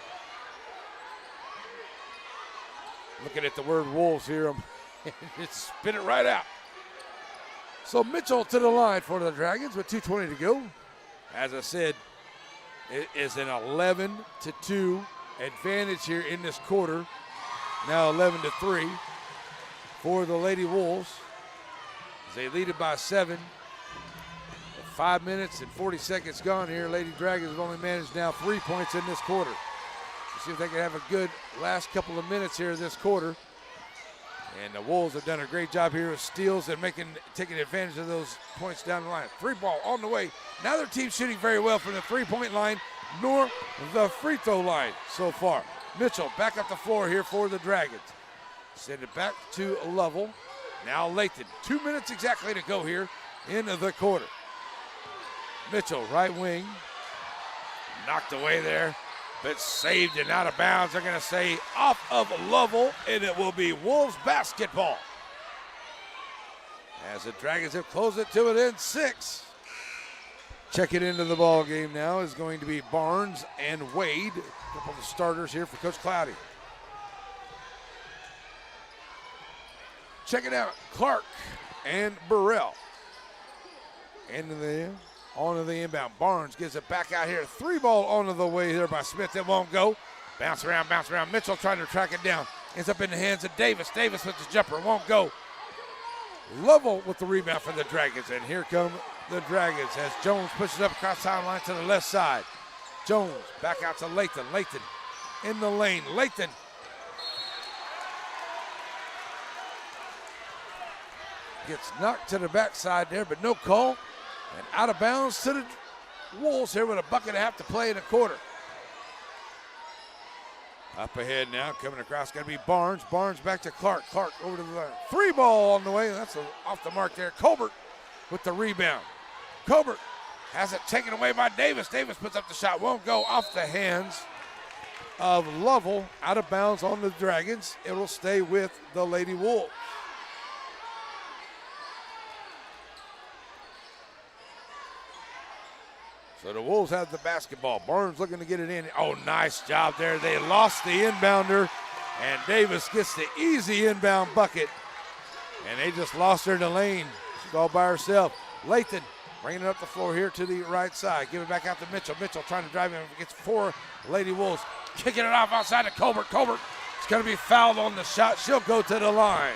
Looking at the word Wolves here. It's spit it right out. So Mitchell to the line for the Dragons with 2:20 to go. As I said, it is an 11-2 advantage here in this quarter. Now 11-3 for the Lady Wolves. As they lead it by 7. 5 minutes and 40 seconds gone here. Lady Dragons have only managed now 3 points in this quarter. Let's see if they can have a good last couple of minutes here in this quarter. And the Wolves have done a great job here with steals and taking advantage of those points down the line. 3 ball on the way. Now their team's shooting very well from the 3-point line nor the free throw line so far. Mitchell back up the floor here for the Dragons. Send it back to Lovell. Now Layton. 2 minutes exactly to go here in the quarter. Mitchell, right wing. Knocked away there, but saved and out of bounds. They're going to say off of Lovell, and it will be Wolves basketball. As the Dragons have closed it to within 6. Checking into the ball game now is going to be Barnes and Wade. A couple of the starters here for Coach Cloudy. Checking out Clark and Burrell. Onto the inbound. Barnes gives it back out here. 3 ball onto the way there by Smith. It won't go. Bounce around. Mitchell trying to track it down. Ends up in the hands of Davis. Davis with the jumper. Won't go. Lovell with the rebound for the Dragons. And here come the Dragons as Jones pushes up across the timeline to the left side. Jones back out to Layton. Layton in the lane. Layton. Gets knocked to the backside there, but no call. And out of bounds to the Wolves here with a bucket and a half to play in the quarter. Up ahead now, coming across, going to be Barnes. Barnes back to Clark. Clark over to the line. 3 ball on the way. That's off the mark there. Colbert with the rebound. Colbert has it taken away by Davis. Davis puts up the shot. Won't go off the hands of Lovell. Out of bounds on the Dragons. It will stay with the Lady Wolves. So the Wolves have the basketball. Barnes looking to get it in. Oh, nice job there. They lost the inbounder, and Davis gets the easy inbound bucket. And they just lost her in the lane. She's all by herself. Layton bringing it up the floor here to the right side. Give it back out to Mitchell. Mitchell trying to drive in. Gets 4 Lady Wolves. Kicking it off outside to Colbert. Colbert is going to be fouled on the shot. She'll go to the line.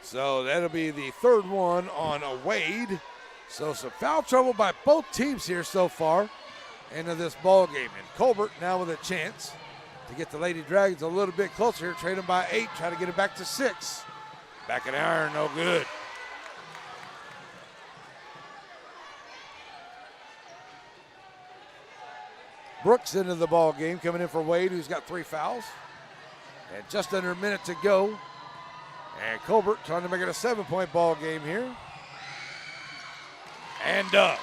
So that'll be the 3rd one on Wade. So some foul trouble by both teams here so far into this ball game. And Colbert now with a chance to get the Lady Dragons a little bit closer here. Trade them by 8, try to get it back to 6. Back in the iron, no good. Brooks into the ball game, coming in for Wade, who's got 3 fouls. And just under a minute to go. And Colbert trying to make it a 7-point ball game here. And does.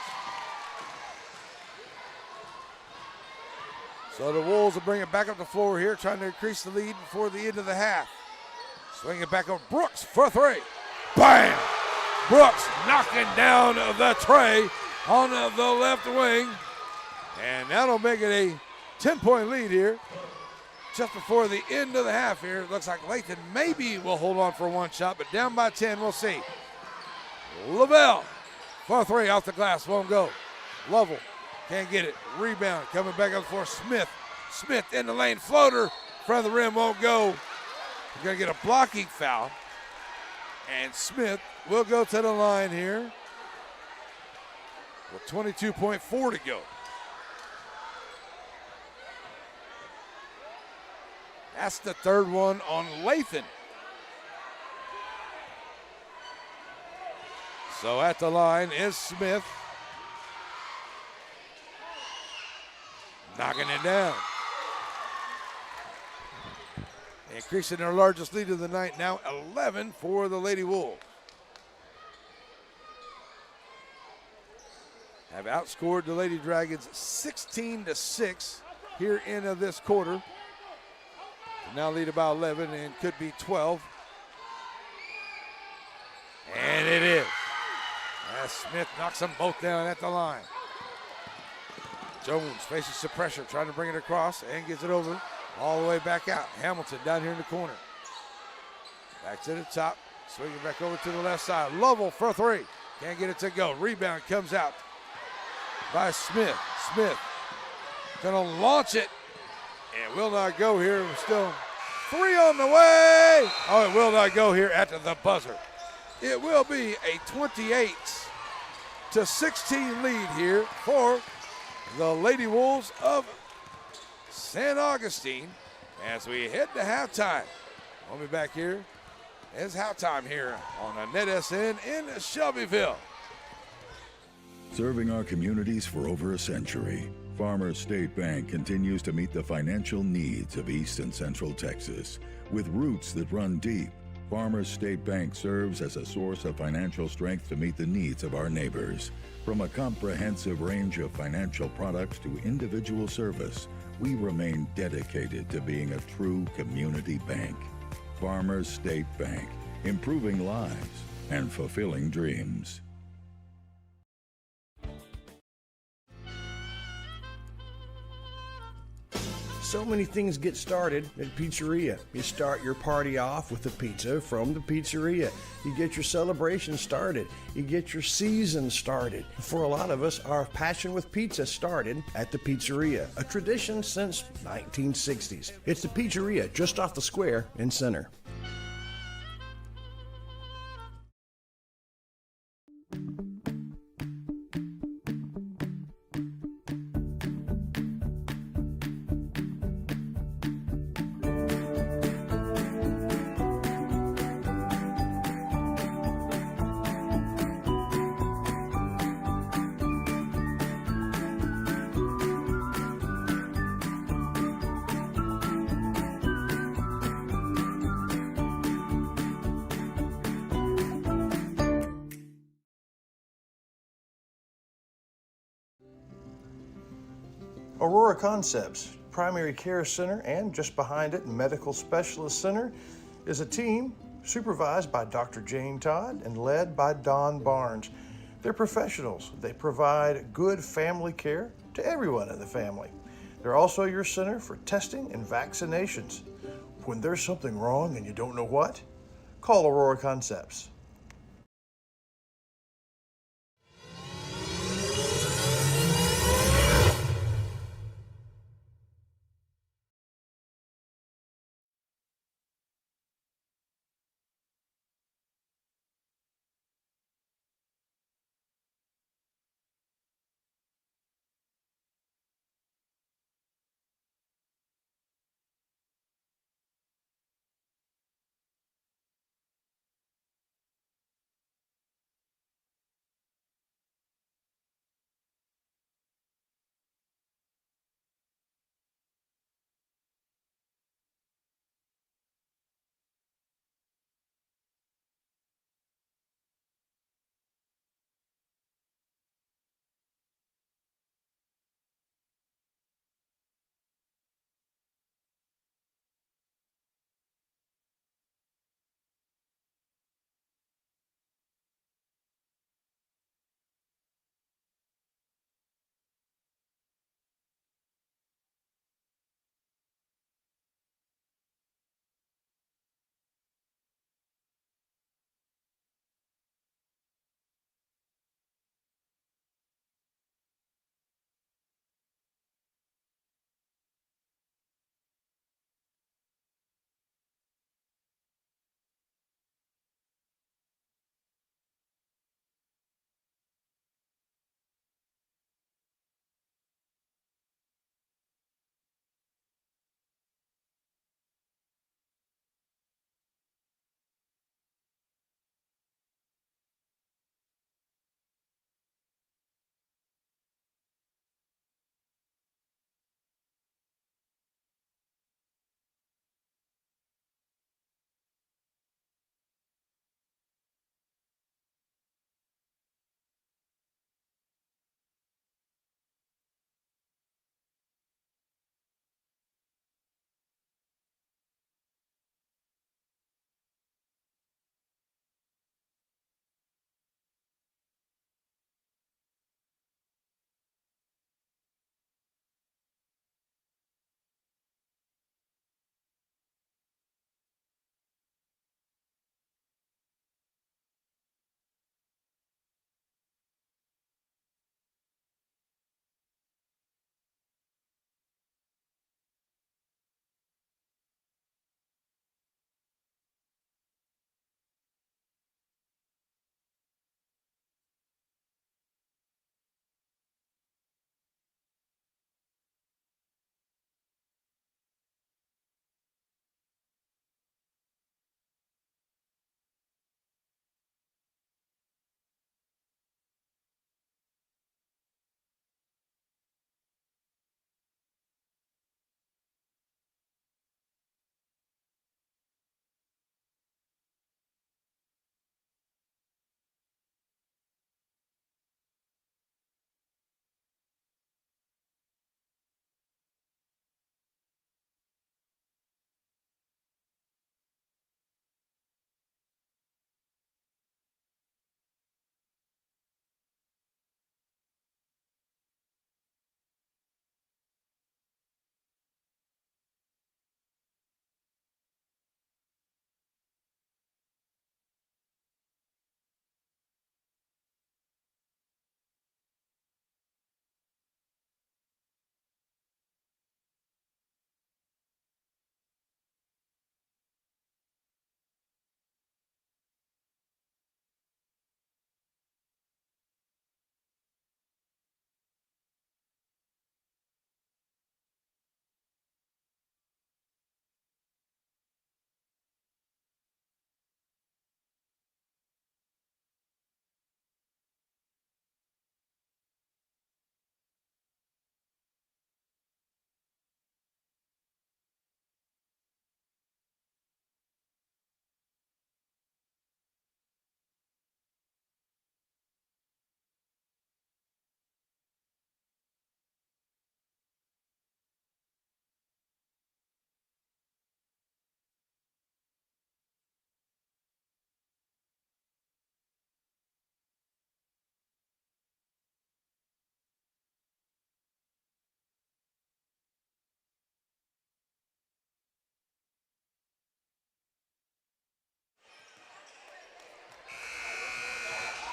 So the Wolves will bring it back up the floor here, trying to increase the lead before the end of the half. Swing it back over Brooks for three. Bam! Brooks knocking down the tray on the left wing. And that'll make it a 10-point lead here. Just before the end of the half here. Looks like Lathan maybe will hold on for one shot, but down by 10, we'll see. Lavelle for three off the glass, won't go. Lovell can't get it. Rebound coming back up for Smith. Smith in the lane, floater, front of the rim, won't go. We're gonna get a blocking foul. And Smith will go to the line here with 22.4 to go. That's the third one on Lathan. So at the line is Smith. Knocking it down. Increasing their largest lead of the night, now 11 for the Lady Wolves. Have outscored the Lady Dragons 16-6 here in this quarter. Now lead about 11 and could be 12. And it is. As Smith knocks them both down at the line. Jones faces some pressure, trying to bring it across and gets it over all the way back out. Hamilton down here in the corner. Back to the top, swinging back over to the left side. Lovell for three. Can't get it to go. Rebound comes out by Smith. Smith gonna launch it. And will not go here. We're still three on the way. Oh, it will not go here at the buzzer. It will be a 28-16 lead here for the Lady Wolves of St. Augustine as we head to halftime. We'll be back here. It's halftime here on the NetSN in Shelbyville. Serving our communities for over a century, Farmers State Bank continues to meet the financial needs of East and Central Texas. With roots that run deep, Farmers State Bank serves as a source of financial strength to meet the needs of our neighbors. From a comprehensive range of financial products to individual service, we remain dedicated to being a true community bank. Farmers State Bank, improving lives and fulfilling dreams. So many things get started at Pizzeria. You start your party off with a pizza from the pizzeria. You get your celebration started. You get your season started. For a lot of us, our passion with pizza started at the Pizzeria, a tradition since 1960s. It's the Pizzeria just off the square in Center. Aurora Concepts Primary Care Center, and just behind it, Medical Specialist Center, is a team supervised by Dr. Jane Todd and led by Don Barnes. They're professionals. They provide good family care to everyone in the family. They're also your center for testing and vaccinations. When there's something wrong and you don't know what, call Aurora Concepts.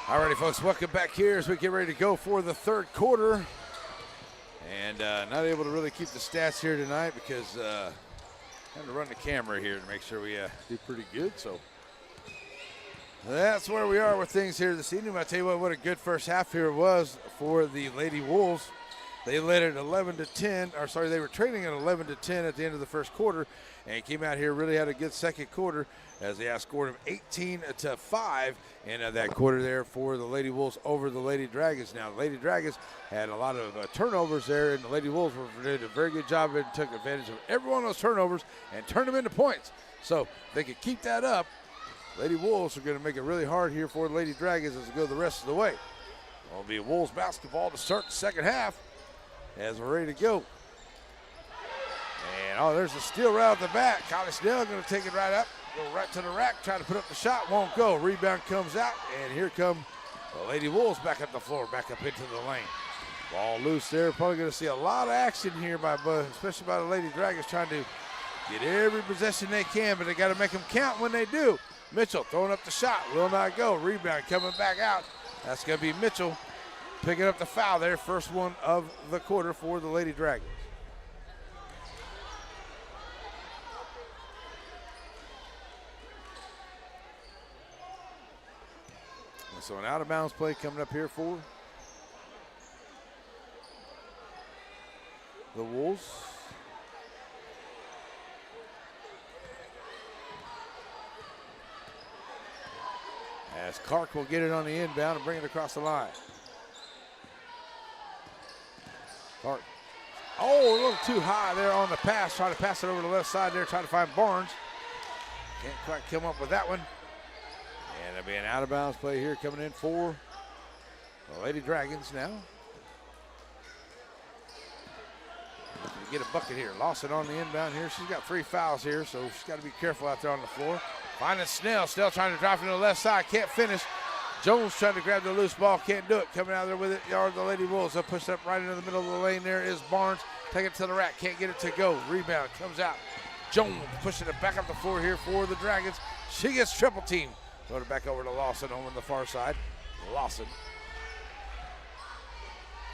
Alrighty, folks, welcome back here as we get ready to go for the third quarter. And not able to really keep the stats here tonight because having to run the camera here to make sure we do pretty good. So that's where we are with things here this evening. I'll tell you what a good first half here was for the Lady Wolves. They led at 11-10, or sorry, they were trailing at 11-10 at the end of the first quarter, and came out here, really had a good second quarter as they outscored them 18-5 in that quarter there for the Lady Wolves over the Lady Dragons. Now, the Lady Dragons had a lot of turnovers there, and the Lady Wolves did a very good job and took advantage of every one of those turnovers and turned them into points. So if they could keep that up, Lady Wolves are going to make it really hard here for the Lady Dragons as they go the rest of the way. It'll be Wolves basketball to start the second half as we're ready to go. And, there's a steal right off the bat. Kylie Snell going to take it right up, go right to the rack, try to put up the shot, won't go. Rebound comes out, and here come the Lady Wolves back up the floor, back up into the lane. Ball loose there. Probably going to see a lot of action here, especially by the Lady Dragons, trying to get every possession they can, but they got to make them count when they do. Mitchell throwing up the shot, will not go. Rebound coming back out. That's going to be Mitchell picking up the foul there. First one of the quarter for the Lady Dragons. So an out-of-bounds play coming up here for the Wolves. As Clark will get it on the inbound and bring it across the line. Clark. A little too high there on the pass. Trying to pass it over to the left side there, trying to find Barnes. Can't quite come up with that one. And there'll be an out-of-bounds play here coming in for the Lady Dragons now. Get a bucket here. Lawson on the inbound here. She's got 3 fouls here, so she's got to be careful out there on the floor. Finding Snell. Snell trying to drive from the left side. Can't finish. Jones trying to grab the loose ball. Can't do it. Coming out there with it are the Lady Wolves. They'll push it up right into the middle of the lane. There is Barnes. Take it to the rack. Can't get it to go. Rebound comes out. Jones pushing it back up the floor here for the Dragons. She gets triple teamed. Throw it back over to Lawson over on the far side. Lawson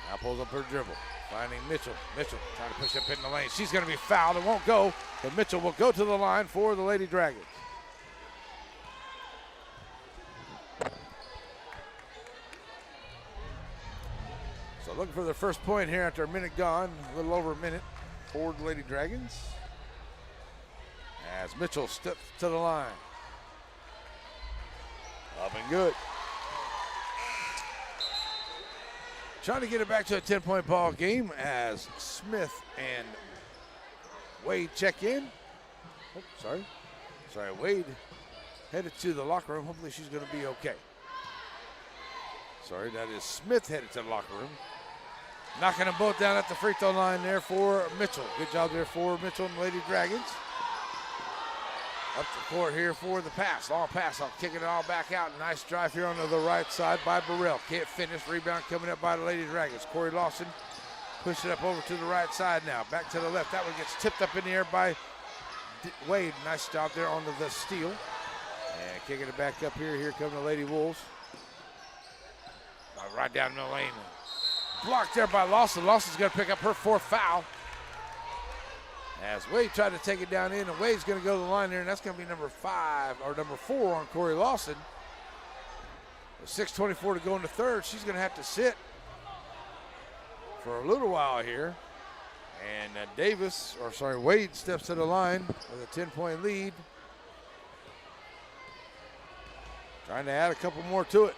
now pulls up her dribble. Finding Mitchell. Mitchell trying to push up in the lane. She's going to be fouled. It won't go, but Mitchell will go to the line for the Lady Dragons. So looking for their first point here after a minute gone. A little over a minute for the Lady Dragons. As Mitchell steps to the line. Up and good. Trying to get it back to a 10-point ball game as Smith and Wade check in. Wade headed to the locker room. Hopefully she's going to be okay. Sorry, that is Smith headed to the locker room. Knocking them both down at the free throw line there for Mitchell. Good job there for Mitchell and the Lady Dragons. Up the court here for the pass. Long pass. I'll kick it all back out. Nice drive here onto the right side by Burrell. Can't finish. Rebound coming up by the Lady Dragons. Corey Lawson push it up over to the right side now. Back to the left. That one gets tipped up in the air by Wade. Nice job there onto the steal. And kicking it back up here. Here come the Lady Wolves. Right down the lane. Blocked there by Lawson. Lawson's going to pick up her 4th foul. As Wade tried to take it down in, and Wade's going to go to the line there, and that's going to be number 4 on Corey Lawson. With 6:24 to go in the third, she's going to have to sit for a little while here. And Wade steps to the line with a 10-point lead. Trying to add a couple more to it.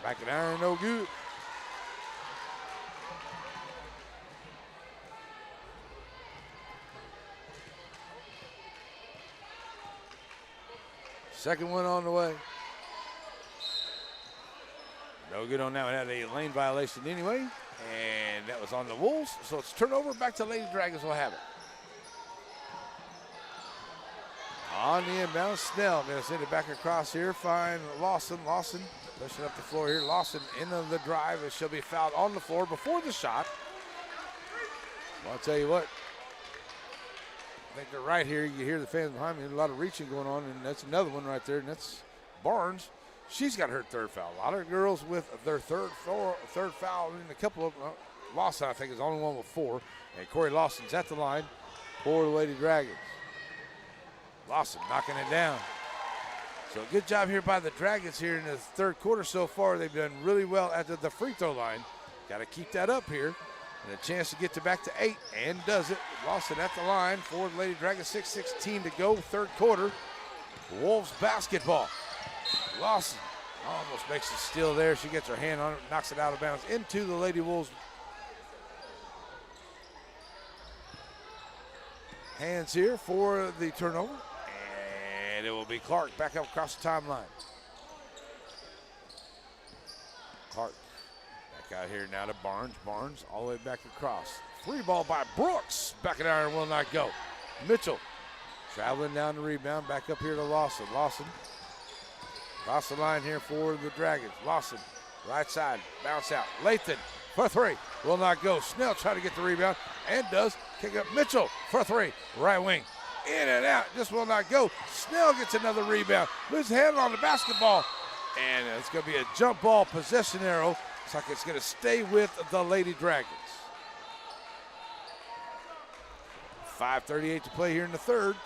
Back at iron, no good. Second one on the way. No good on that one. Had a lane violation anyway. And that was on the Wolves. So it's turnover. Back to Lady Dragons will have it. On the inbound, Snell going to send it back across here. Find Lawson. Lawson pushing up the floor here. Lawson into the drive as she'll be fouled on the floor before the shot. Well, I'll tell you what. I think they're right here. You hear the fans behind me. A lot of reaching going on, and that's another one right there. And that's Barnes, she's got her third foul. A lot of girls with their third foul, and a couple of them. Lawson, I think, is the only one with 4. And Corey Lawson's at the line for the Lady Dragons. Lawson knocking it down. So good job here by the Dragons here in the third quarter so far. They've done really well at the free throw line. Got to keep that up here. And a chance to get back to 8, and does it. Lawson at the line for the Lady Dragons. 6:16 to go, third quarter. Wolves basketball. Lawson almost makes a steal there. She gets her hand on it, knocks it out of bounds into the Lady Wolves. Hands here for the turnover. And it will be Clark back up across the timeline. Clark back out here now to Barnes. Barnes all the way back across. 3 ball by Brooks. Back in iron will not go. Mitchell traveling down the rebound. Back up here to Lawson. Lawson across the line here for the Dragons. Lawson right side. Bounce out. Lathan for 3. Will not go. Snell trying to get the rebound and does. Kick up Mitchell for 3. Right wing. In and out. Just will not go. Snell gets another rebound. Loses hand on the basketball. And it's going to be a jump ball possession arrow. Looks like it's going to stay with the Lady Dragons. 5:38 to play here in the third.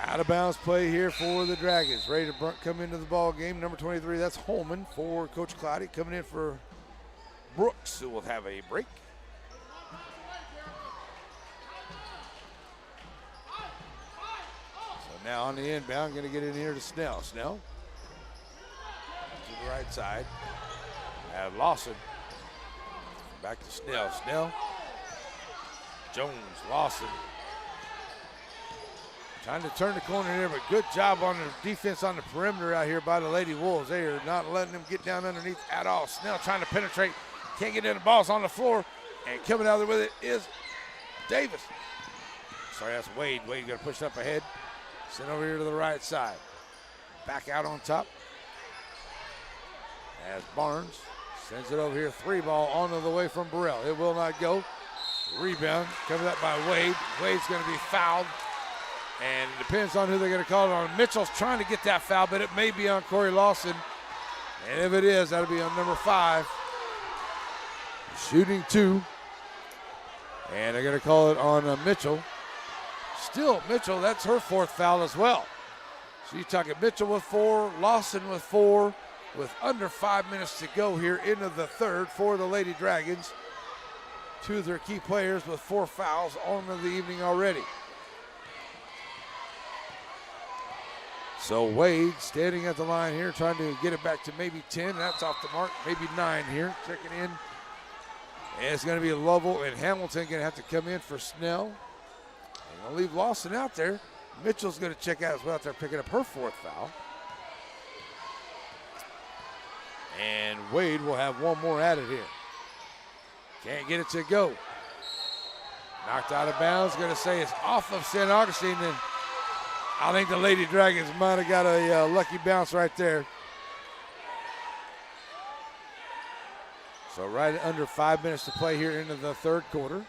Out of bounds play here for the Dragons. Ready to come into the ball game. Number 23, that's Holman for Coach Cloudy. Coming in for Brooks, who will have a break. So now on the inbound, going to get in here to Snell. Snell to the right side. And Lawson back to Snell. Snell, Jones, Lawson. Trying to turn the corner here, but good job on the defense on the perimeter out here by the Lady Wolves. They are not letting them get down underneath at all. Snell trying to penetrate. Can't get in the ball's on the floor. And coming out there with it is Davis. Sorry, that's Wade. Wade got to push up ahead. Send over here to the right side. Back out on top. As Barnes sends it over here. 3 ball onto the way from Burrell. It will not go. Rebound coming up by Wade. Wade's going to be fouled. And it depends on who they're going to call it on. Mitchell's trying to get that foul, but it may be on Corey Lawson. And if it is, that'll be on number 5. Shooting 2. And they're going to call it on Mitchell. Still, Mitchell, that's her 4th foul as well. So you're talking Mitchell with 4, Lawson with 4, with under 5 minutes to go here into the third for the Lady Dragons. 2 of their key players with 4 fouls on the evening already. So Wade standing at the line here, trying to get it back to maybe 10. That's off the mark, maybe 9 here. Checking in. And it's going to be Lovell and Hamilton going to have to come in for Snell. And they'll leave Lawson out there. Mitchell's going to check out as well out there, picking up her 4th foul. And Wade will have 1 more added here. Can't get it to go. Knocked out of bounds. Going to say it's off of St. Augustine. And I think the Lady Dragons might have got a lucky bounce right there. So right under 5 minutes to play here into the third quarter.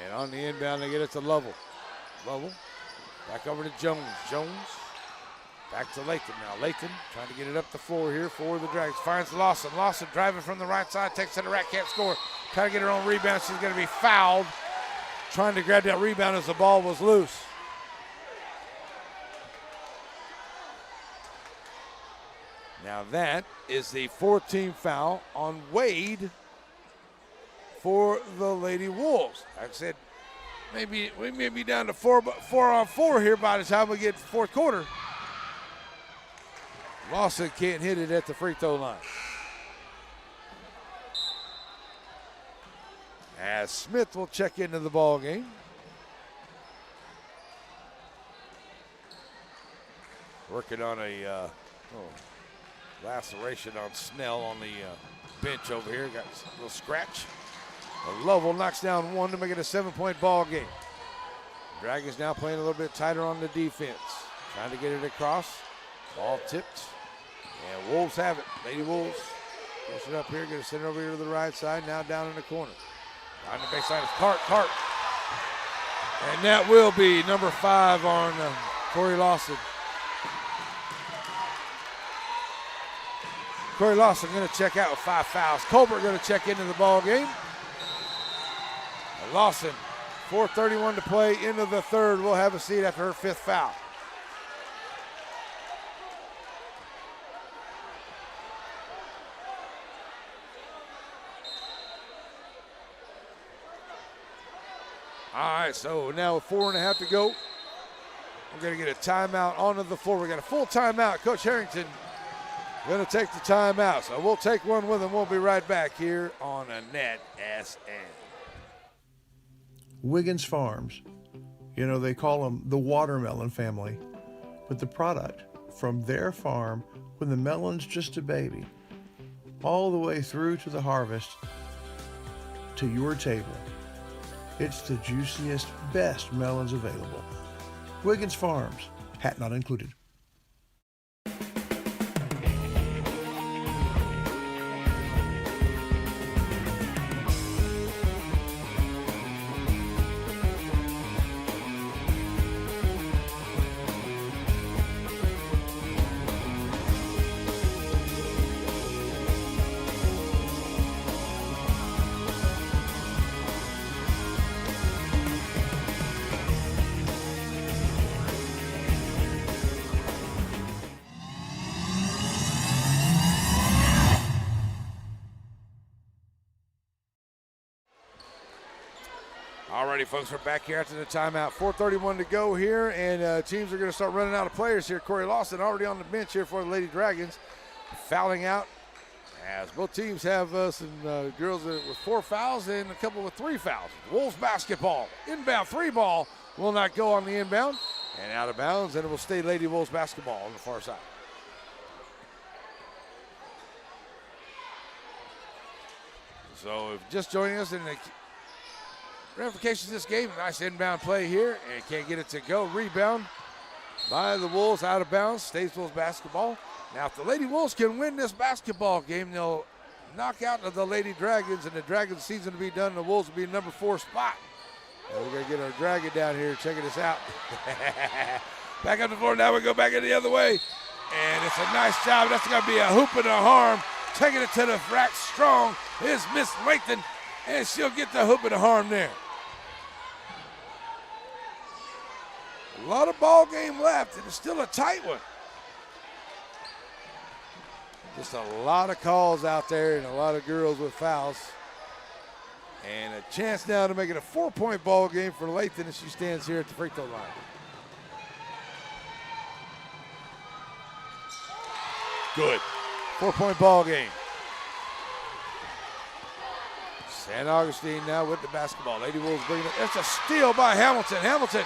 And on the inbound, they get it to Lovell. Lovell back over to Jones. Jones back to Lathan now. Lathan trying to get it up the floor here for the Dragons. Finds Lawson. Lawson driving from the right side. Takes it to the rack. Can't score. Trying to get her own rebound. She's going to be fouled. Trying to grab that rebound as the ball was loose. Now that is the 14th foul on Wade for the Lady Wolves. Like I said, maybe we may be down to 4 on 4 here by the time we get to the fourth quarter. Lawson can't hit it at the free throw line. As Smith will check into the ball game. Working on a laceration on Snell on the bench over here. Got a little scratch. Lovell knocks down 1 to make it a 7-point ball game. Dragons now playing a little bit tighter on the defense. Trying to get it across. Ball tipped. And Wolves have it. Lady Wolves push it up here. Going to send it over here to the right side. Now down in the corner. Down the baseline is Cart. Cart And that will be number 5 on Corey Lawson. Corey Lawson going to check out with 5 fouls. Colbert going to check into the ball game. And Lawson, 4:31 to play into the third, will have a seat after her 5th foul. All right, so now with 4.5 to go, we're going to get a timeout onto the floor. We got a full timeout. Coach Harrington going to take the timeout. So we'll take one with him. We'll be right back here on a Net SN. Wiggins Farms. You know, they call them the watermelon family. But the product from their farm, when the melon's just a baby, all the way through to the harvest, to your table. It's the juiciest, best melons available. Wiggins Farms, hat not included. Alrighty, folks, we're back here after the timeout. 4:31 to go here, and teams are going to start running out of players here. Corey Lawson already on the bench here for the Lady Dragons, fouling out, as both teams have some girls with 4 fouls and a couple with 3 fouls. Wolves basketball, inbound 3 ball will not go on the inbound, and out of bounds, and it will stay Lady Wolves basketball on the far side. So if just joining us in the ramifications of this game, nice inbound play here, and can't get it to go. Rebound by the Wolves, out of bounds, stays Wolves basketball. Now, if the Lady Wolves can win this basketball game, they'll knock out the Lady Dragons, and the Dragons season to be done. The Wolves will be number 4 spot. And we're going to get our Dragon down here checking this out. Back up the floor. Now we go back in the other way, and it's a nice job. That's going to be a hoop and a harm. Taking it to the rack strong is Miss Lathan, and she'll get the hoop and a harm there. A lot of ball game left, and it's still a tight one. Just a lot of calls out there and a lot of girls with fouls. And a chance now to make it a 4-point ball game for Lathan as she stands here at the free throw line. Good. 4-point ball game. San Augustine now with the basketball. Lady Wolves bringing it. It's a steal by Hamilton. Hamilton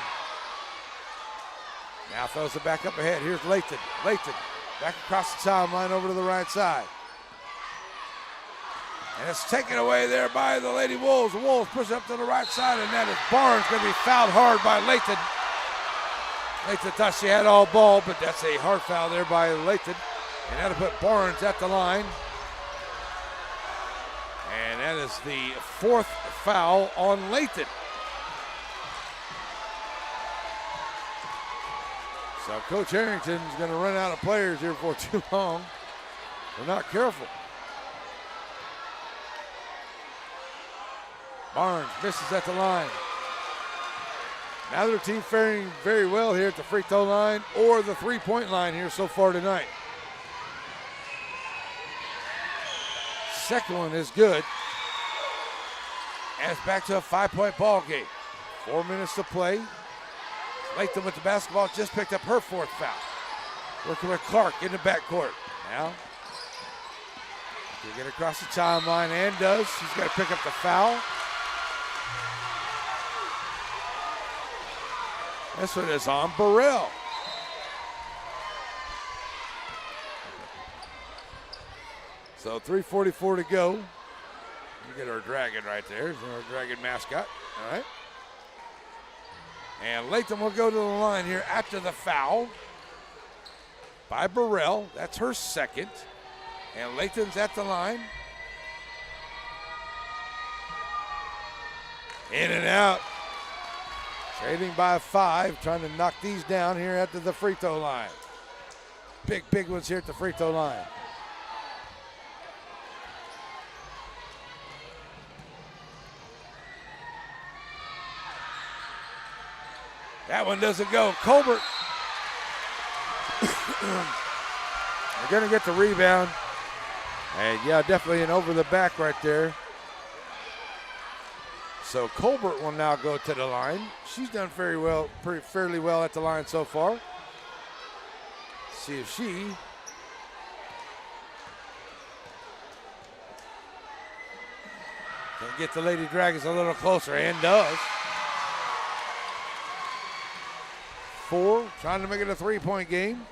now throws it back up ahead. Here's Lathan. Lathan back across the timeline over to the right side. And it's taken away there by the Lady Wolves. The Wolves push up to the right side, and that is Barnes going to be fouled hard by Lathan. Lathan thought she had all ball, but that's a hard foul there by Lathan. And that'll put Barnes at the line. And that is the 4th foul on Lathan. So Coach Harrington's going to run out of players here for too long. They're not careful. Barnes misses at the line. Neither team faring very well here at the free throw line or the 3-point line here so far tonight. Second one is good. And it's back to a 5-point ball game. 4 minutes to play. Lathan with the basketball just picked up her 4th foul. Working with Clark in the backcourt. Now, she get across the timeline and does. She's got to pick up the foul. This one is on Burrell. So 3:44 to go. You get our Dragon right there. Our Dragon mascot. All right. And Lathan will go to the line here after the foul by Burrell. That's her 2nd. And Lathan's at the line. In and out. Trailing by 5, trying to knock these down here at the free throw line. Big ones here at the free throw line. That one doesn't go. Colbert. They're going to get the rebound. And yeah, definitely an over the back right there. So Colbert will now go to the line. She's done fairly well at the line so far. See if she can get the Lady Dragons a little closer, and does. 4, trying to make it a 3-point game.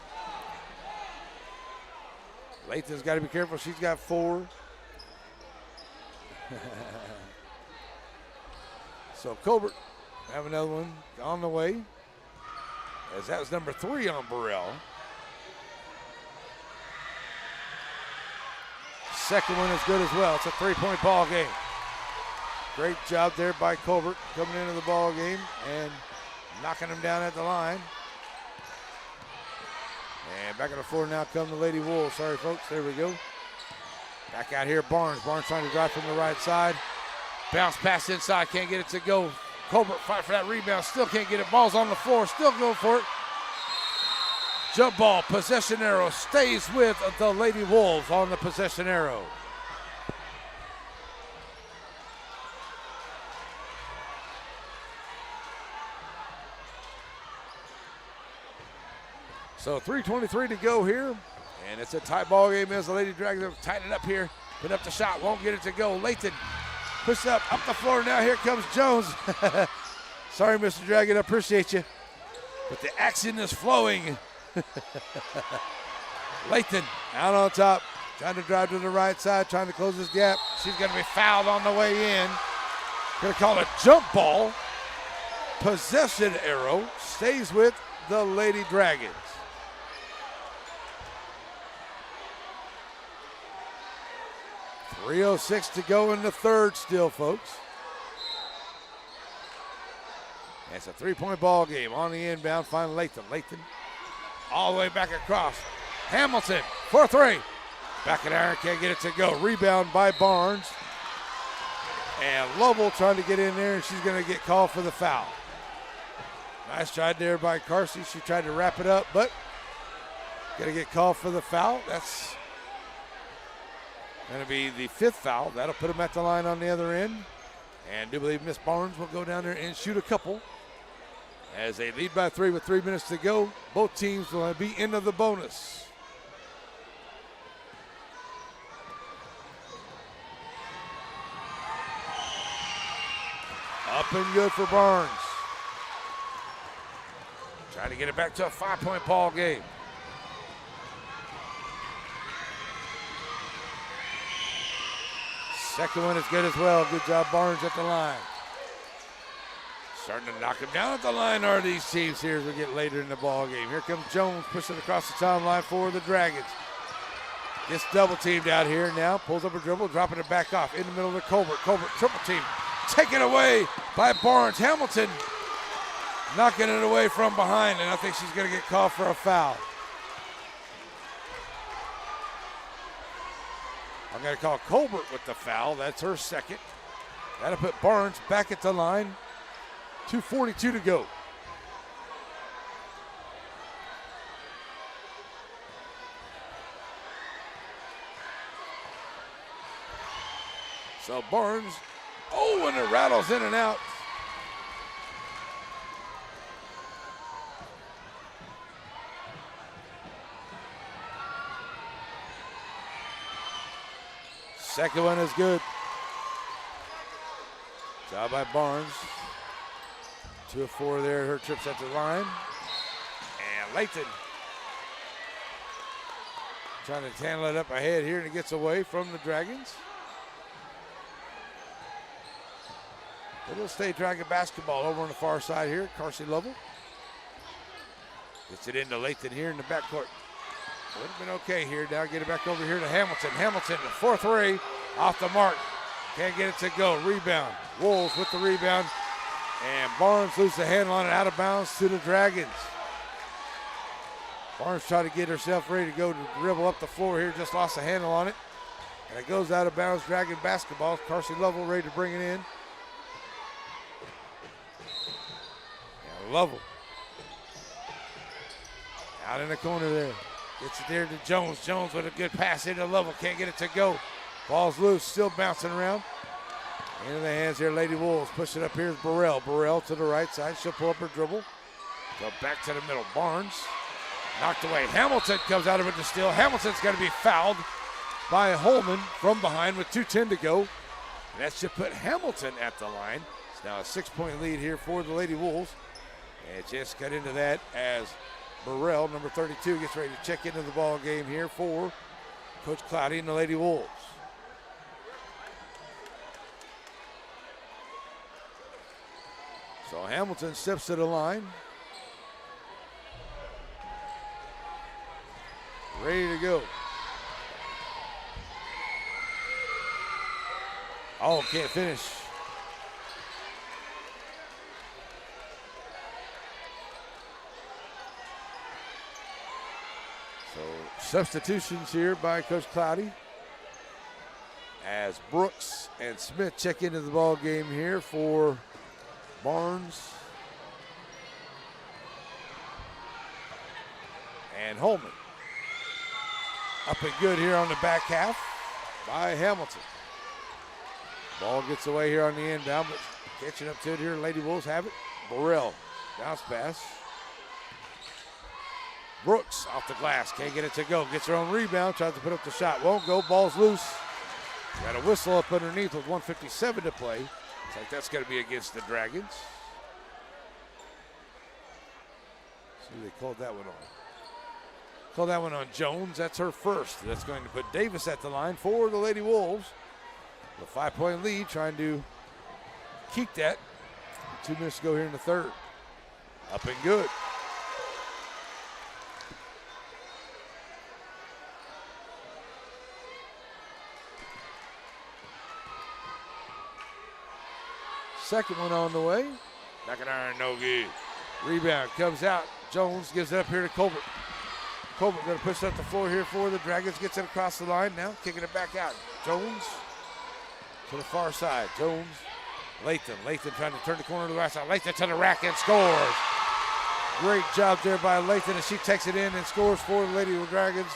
Lathan's got to be careful. She's got 4. So Colbert have another one on the way, as that was number 3 on Burrell. Second one is good as well. It's a 3-point ball game. Great job there by Colbert coming into the ball game and knocking them down at the line. And back on the floor now come the Lady Wolves. Sorry, folks. There we go. Back out here, Barnes. Barnes trying to drive from the right side. Bounce pass inside. Can't get it to go. Colbert fight for that rebound. Still can't get it. Ball's on the floor. Still going for it. Jump ball. Possession arrow stays with the Lady Wolves on the possession arrow. So 3:23 to go here, and it's a tight ball game as the Lady Dragons have tightened it up here. Put up the shot, won't get it to go. Lathan pushes up the floor now. Here comes Jones. Sorry, Mr. Dragon, I appreciate you, but the action is flowing. Lathan out on top, trying to drive to the right side, trying to close this gap. She's going to be fouled on the way in. Going to call it jump ball. Possession arrow stays with the Lady Dragons. .306 to go in the third still, folks. And it's a 3-point ball game on the inbound. Find Lathan. Lathan all the way back across. Hamilton for 3. Back in iron, can't get it to go. Rebound by Barnes. And Lovell trying to get in there, and she's going to get called for the foul. Nice try there by Carsey. She tried to wrap it up, but going to get called for the foul. That's going to be the 5th foul. That'll put them at the line on the other end. And I do believe Miss Barnes will go down there and shoot a couple. As they lead by 3 with 3 minutes to go, both teams will be into the bonus. Up and good for Barnes. Trying to get it back to a 5-point ball game. Second one is good as well. Good job, Barnes at the line. Starting to knock him down at the line are these teams here as we get later in the ball game. Here comes Jones pushing across the timeline for the Dragons. Gets double teamed out here now. Pulls up a dribble, dropping it back off in the middle of Colbert. Colbert triple team. Taken away by Barnes. Hamilton knocking it away from behind, and I think she's going to get called for a foul. I'm going to call Colbert with the foul. That's her second. That'll put Barnes back at the line. 2:42 to go. So Barnes, and it rattles in and out. Second one is good. Job by Barnes. 2 of 4 there, her trips at the line. And Lathan trying to handle it up ahead here, and it gets away from the Dragons. It'll stay Dragon basketball over on the far side here. Carsey Lovell gets it into Lathan here in the backcourt. Would have been okay here. Now get it back over here to Hamilton. Hamilton, 4-3 off the mark. Can't get it to go. Rebound. Wolves with the rebound. And Barnes loses the handle on it, out of bounds to the Dragons. Barnes trying to get herself ready to go to dribble up the floor here, just lost the handle on it. And it goes out of bounds, Dragon basketball. Carson Lovell ready to bring it in. And Lovell out in the corner there. Gets it there to Jones. Jones with a good pass into Lovell. Can't get it to go. Ball's loose, still bouncing around. Into the hands here, Lady Wolves. Push it up here is Burrell. Burrell to the right side. She'll pull up her dribble. Go back to the middle. Barnes knocked away. Hamilton comes out of it to steal. Hamilton's going to be fouled by Holman from behind with 2:10 to go. And that should put Hamilton at the line. It's now a 6-point lead here for the Lady Wolves. And just got into that as Burrell, number 32, gets ready to check into the ball game here for Coach Cloudy and the Lady Wolves. So Hamilton steps to the line. Ready to go. Oh, can't finish. So substitutions here by Coach Cloudy as Brooks and Smith check into the ball game here for Barnes and Holman. Up and good here on the back half by Hamilton. Ball gets away here on the inbound, but catching up to it here, Lady Wolves have it. Burrell, bounce pass. Brooks off the glass, can't get it to go. Gets her own rebound, tries to put up the shot. Won't go, ball's loose. Got a whistle up underneath with 1:57 to play. Looks like that's going to be against the Dragons. See, they called that one on. Called that one on Jones. That's her first. That's going to put Davis at the line for the Lady Wolves. A 5-point lead, trying to keep that. 2 minutes to go here in the third. Up and good. Second one on the way. Back an iron, no good. Rebound comes out. Jones gives it up here to Colbert. Colbert going to push it up the floor here for the Dragons. Gets it across the line now. Kicking it back out. Jones to the far side. Jones. Lathan. Lathan trying to turn the corner to the right side. Lathan to the rack and scores. Great job there by Lathan as she takes it in and scores for the Lady Dragons.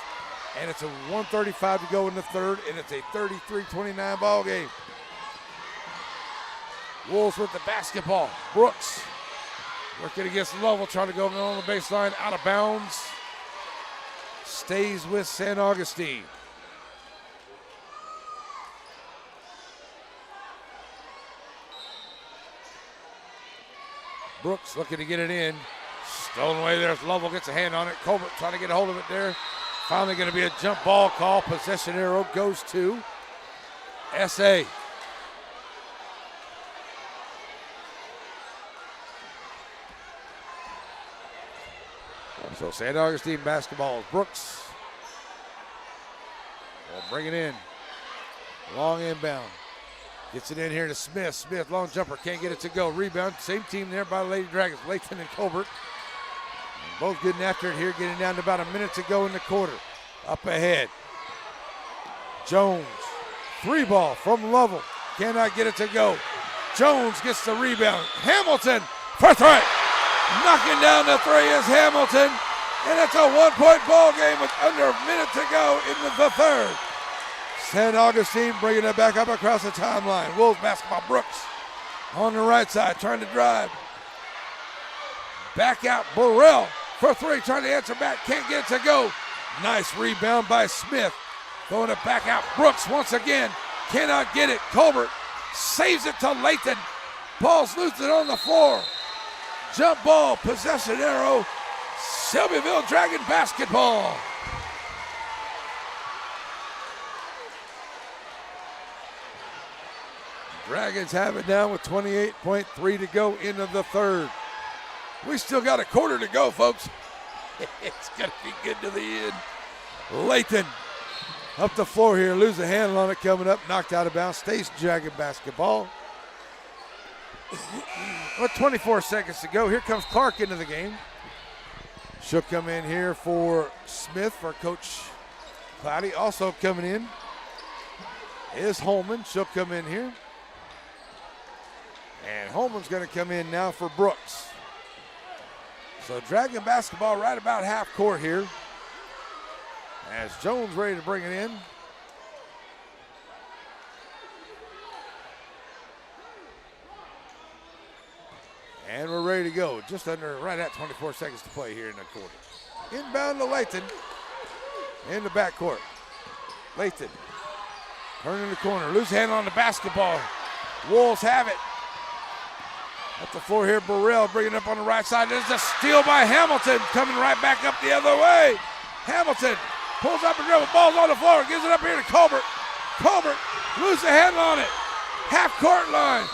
And it's a 1:35 to go in the third, and it's a 33-29 ball game. Wolves with the basketball. Brooks working against Lovell, trying to go on the baseline, out of bounds. Stays with St. Augustine. Brooks looking to get it in. Stolen away there. Lovell gets a hand on it. Colbert trying to get a hold of it there. Finally going to be a jump ball call. Possession arrow goes to SA. So St. Augustine basketball. Brooks will bring it in. Long inbound. Gets it in here to Smith. Smith, long jumper, can't get it to go. Rebound, same team there by the Lady Dragons. Lathan and Colbert. And both getting after it here, getting down to about a minute to go in the quarter. Up ahead. Jones, 3-ball from Lovell. Cannot get it to go. Jones gets the rebound. Hamilton for 3. Knocking down the 3 is Hamilton. And it's a 1-point ball game with under a minute to go in the third. St. Augustine bringing it back up across the timeline. Wolves basketball. Brooks on the right side trying to drive. Back out Burrell for 3, trying to answer back. Can't get it to go. Nice rebound by Smith. Going to back out Brooks once again. Cannot get it. Colbert saves it to Lathan. Ball's loose and on the floor. Jump ball, possession arrow. Shelbyville Dragon basketball. Dragons have it down with 28.3 to go into the third. We still got a quarter to go, folks. It's going to be good to the end. Lathan up the floor here, lose the handle on it coming up, knocked out of bounds. Stays Dragon basketball. With 24 seconds to go, here comes Clark into the game. She'll come in here for Smith for Coach Cloudy. Also coming in is Holman. She'll come in here. And Holman's going to come in now for Brooks. So Dragon basketball right about half court here. As Jones ready to bring it in. And we're ready to go. Just under, right at 24 seconds to play here in the quarter. Inbound to Lathan in the backcourt. Lathan turning the corner. Loose hand on the basketball. Wolves have it. Up the floor here, Burrell bringing it up on the right side. There's a steal by Hamilton, coming right back up the other way. Hamilton pulls up and dribbles, ball's on the floor, gives it up here to Colbert. Colbert loses the handle on it. Half court line.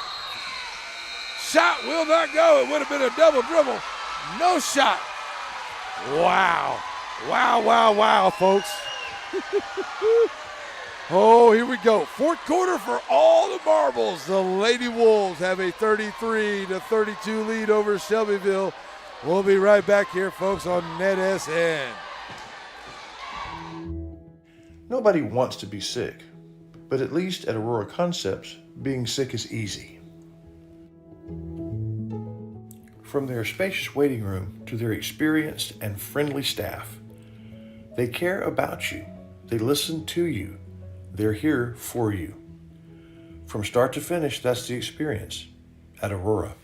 Shot will not go. It would have been a double dribble. No shot. Wow. Wow, wow, wow, folks. Oh, here we go. Fourth quarter for all the marbles. The Lady Wolves have a 33-32 lead over Shelbyville. We'll be right back here, folks, on NetSN. Nobody wants to be sick, but at least at Aurora Concepts, being sick is easy. From their spacious waiting room to their experienced and friendly staff, they care about you. They listen to you. They're here for you. From start to finish, that's the experience at Aurora.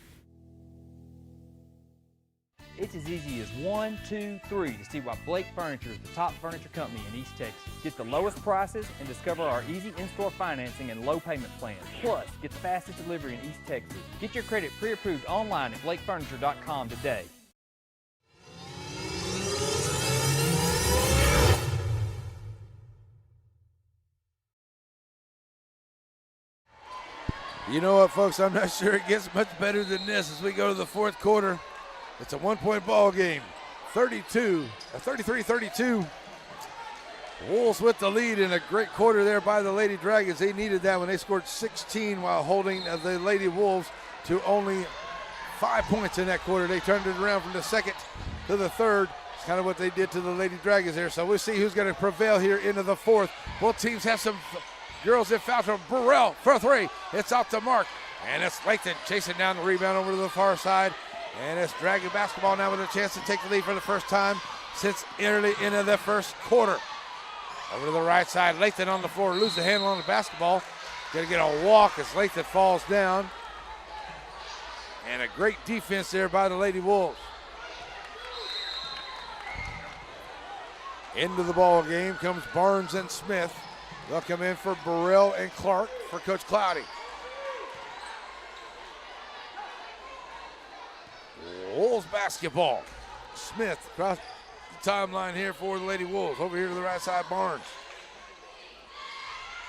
It's as easy as 1, 2, 3 to see why Blake Furniture is the top furniture company in East Texas. Get the lowest prices and discover our easy in-store financing and low payment plans. Plus, get the fastest delivery in East Texas. Get your credit pre-approved online at blakefurniture.com today. You know what, folks? I'm not sure it gets much better than this as we go to the fourth quarter. It's a one-point ball game. 33-32. Wolves with the lead in a great quarter there by the Lady Dragons. They needed that when they scored 16 while holding the Lady Wolves to only 5 points in that quarter. They turned it around from the second to the third. It's kind of what they did to the Lady Dragons there. So we'll see who's going to prevail here into the fourth. Both teams have some girls in foul from Burrell for three. It's off the mark. And it's Lathan chasing down the rebound over to the far side. And it's Dragon basketball now with a chance to take the lead for the first time since early into the first quarter. Over to the right side, Lathan on the floor, loses the handle on the basketball. Gonna get a walk as Lathan falls down. And a great defense there by the Lady Wolves. Into the ball game comes Barnes and Smith. They'll come in for Burrell and Clark for Coach Cloudy. Wolves basketball. Smith across the timeline here for the Lady Wolves. Over here to the right side, Barnes.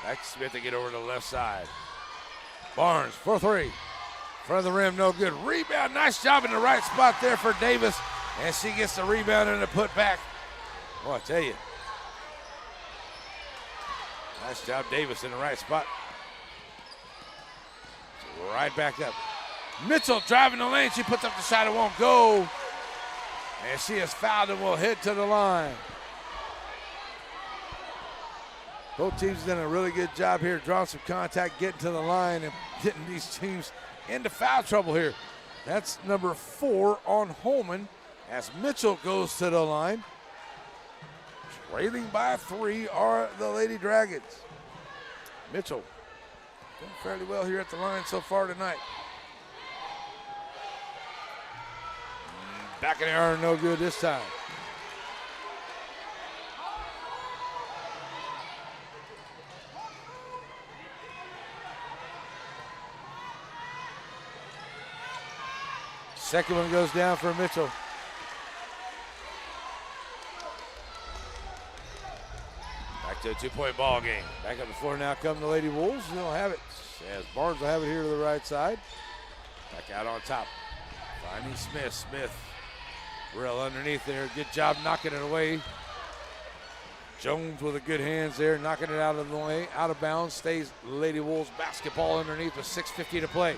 Back to Smith to get over to the left side. Barnes for three. Front of the rim, no good. Rebound, nice job in the right spot there for Davis. And she gets the rebound and the put back. Boy, I tell you. Nice job, Davis, in the right spot. So right back up. Mitchell driving the lane. She puts up the shot. It won't go. And she is fouled and will head to the line. Both teams have done a really good job here, drawing some contact, getting to the line, and getting these teams into foul trouble here. That's number 4 on Holman as Mitchell goes to the line. Trailing by 3 are the Lady Dragons. Mitchell doing fairly well here at the line so far tonight. Back in the iron, no good this time. Second one goes down for Mitchell. Back to a 2-point ball game. Back up the floor now come the Lady Wolves. They'll have it as Barnes will have it here to the right side. Back out on top. Finding Smith. Smith. Burrell underneath there. Good job knocking it away. Jones with a good hands there, knocking it out of the way. Out of bounds. Stays Lady Wolves basketball underneath with 6:50 to play.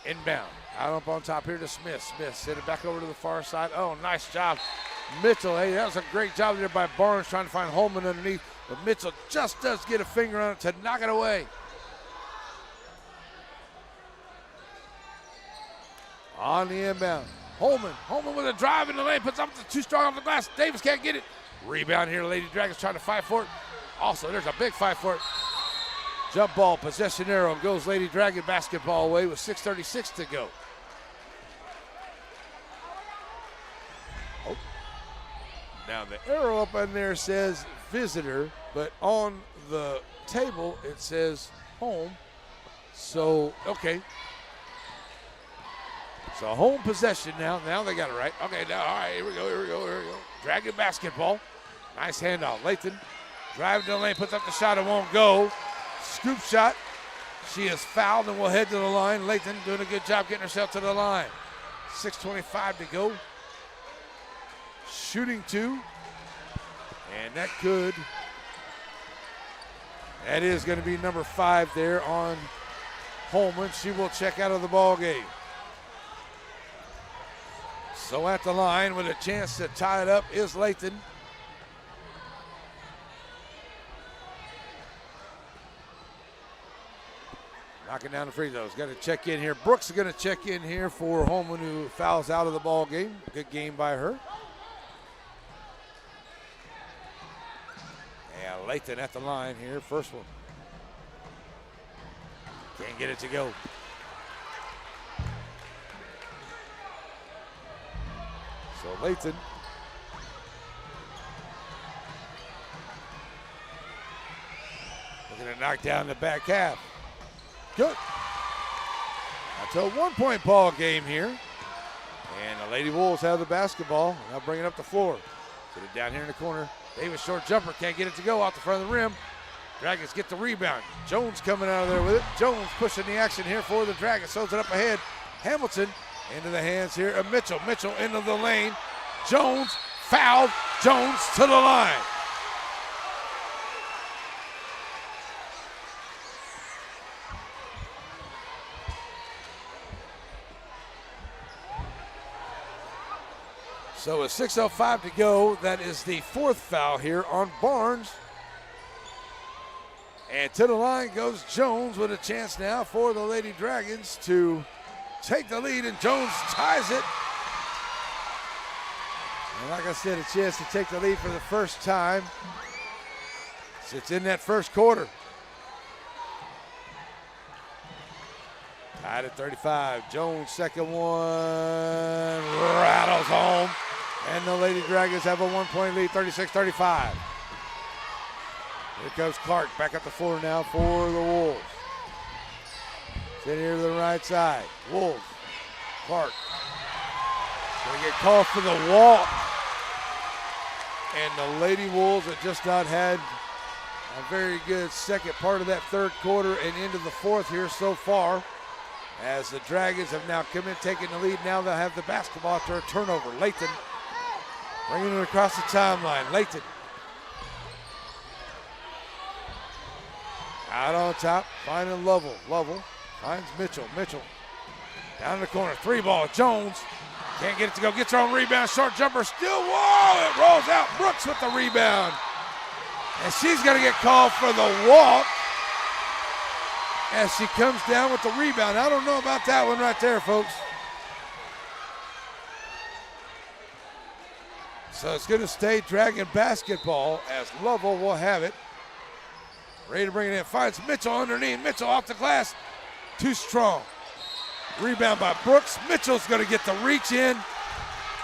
Inbound. Out up on top here to Smith. Smith sent it back over to the far side. Oh, nice job. Mitchell, hey, that was a great job there by Barnes trying to find Holman underneath. But Mitchell just does get a finger on it to knock it away. On the inbound. Holman with a drive in the lane. Puts up too strong off the glass. Davis can't get it. Rebound here. Lady Dragons trying to fight for it. Also, there's a big fight for it. Jump ball, possession arrow. Goes Lady Dragon basketball away with 6:36 to go. Oh. Now the arrow up on there says visitor, but on the table it says home. So, okay. So home possession now. Now they got it right. Okay, now, all right, here we go. Dragon basketball. Nice handoff. Lathan driving to the lane, puts up the shot, it won't go. Scoop shot. She is fouled and will head to the line. Lathan doing a good job getting herself to the line. 6:25 to go. Shooting 2. And that is going to be number 5 there on Holman. She will check out of the ball game. So at the line with a chance to tie it up is Lathan. Knocking down the free throws. Got to check in here. Brooks is going to check in here for Holman, who fouls out of the ball game. Good game by her. Yeah, Lathan at the line here. First one. Can't get it to go. So Lathan looking to knock down the back half. Good. That's a 1-point ball game here. And the Lady Wolves have the basketball. Now bringing up the floor. Put it down here in the corner. Davis short jumper. Can't get it to go out the front of the rim. Dragons get the rebound. Jones coming out of there with it. Jones pushing the action here for the Dragons. Throws it up ahead. Hamilton into the hands here of Mitchell. Mitchell into the lane. Jones fouled. Jones to the line. So with 6:05 to go, that is the 4th foul here on Barnes. And to the line goes Jones with a chance now for the Lady Dragons to take the lead, and Jones ties it. And like I said, a chance to take the lead for the first time since in that first quarter. Tied at 35. Jones, second one, rattles home. And the Lady Dragons have a 1-point lead, 36-35. Here comes Clark back up the floor now for the Wolves. Sitting here to the right side. Wolves. Clark. Going to get called for the walk. And the Lady Wolves have just not had a very good second part of that third quarter and into the fourth here so far. As the Dragons have now come in, taking the lead. Now they'll have the basketball after a turnover. Lathan bringing it across the timeline. Lathan out on top, finding Lovell. Lovell finds Mitchell. Mitchell down in the corner. 3-ball. Jones can't get it to go. Gets her own rebound. Short jumper. Still, whoa! It rolls out. Brooks with the rebound. And she's going to get called for the walk as she comes down with the rebound. I don't know about that one right there, folks. So it's going to stay Dragon basketball as Lovell will have it. Ready to bring it in. Finds Mitchell underneath. Mitchell off the glass. Too strong. Rebound by Brooks. Mitchell's going to get the reach in.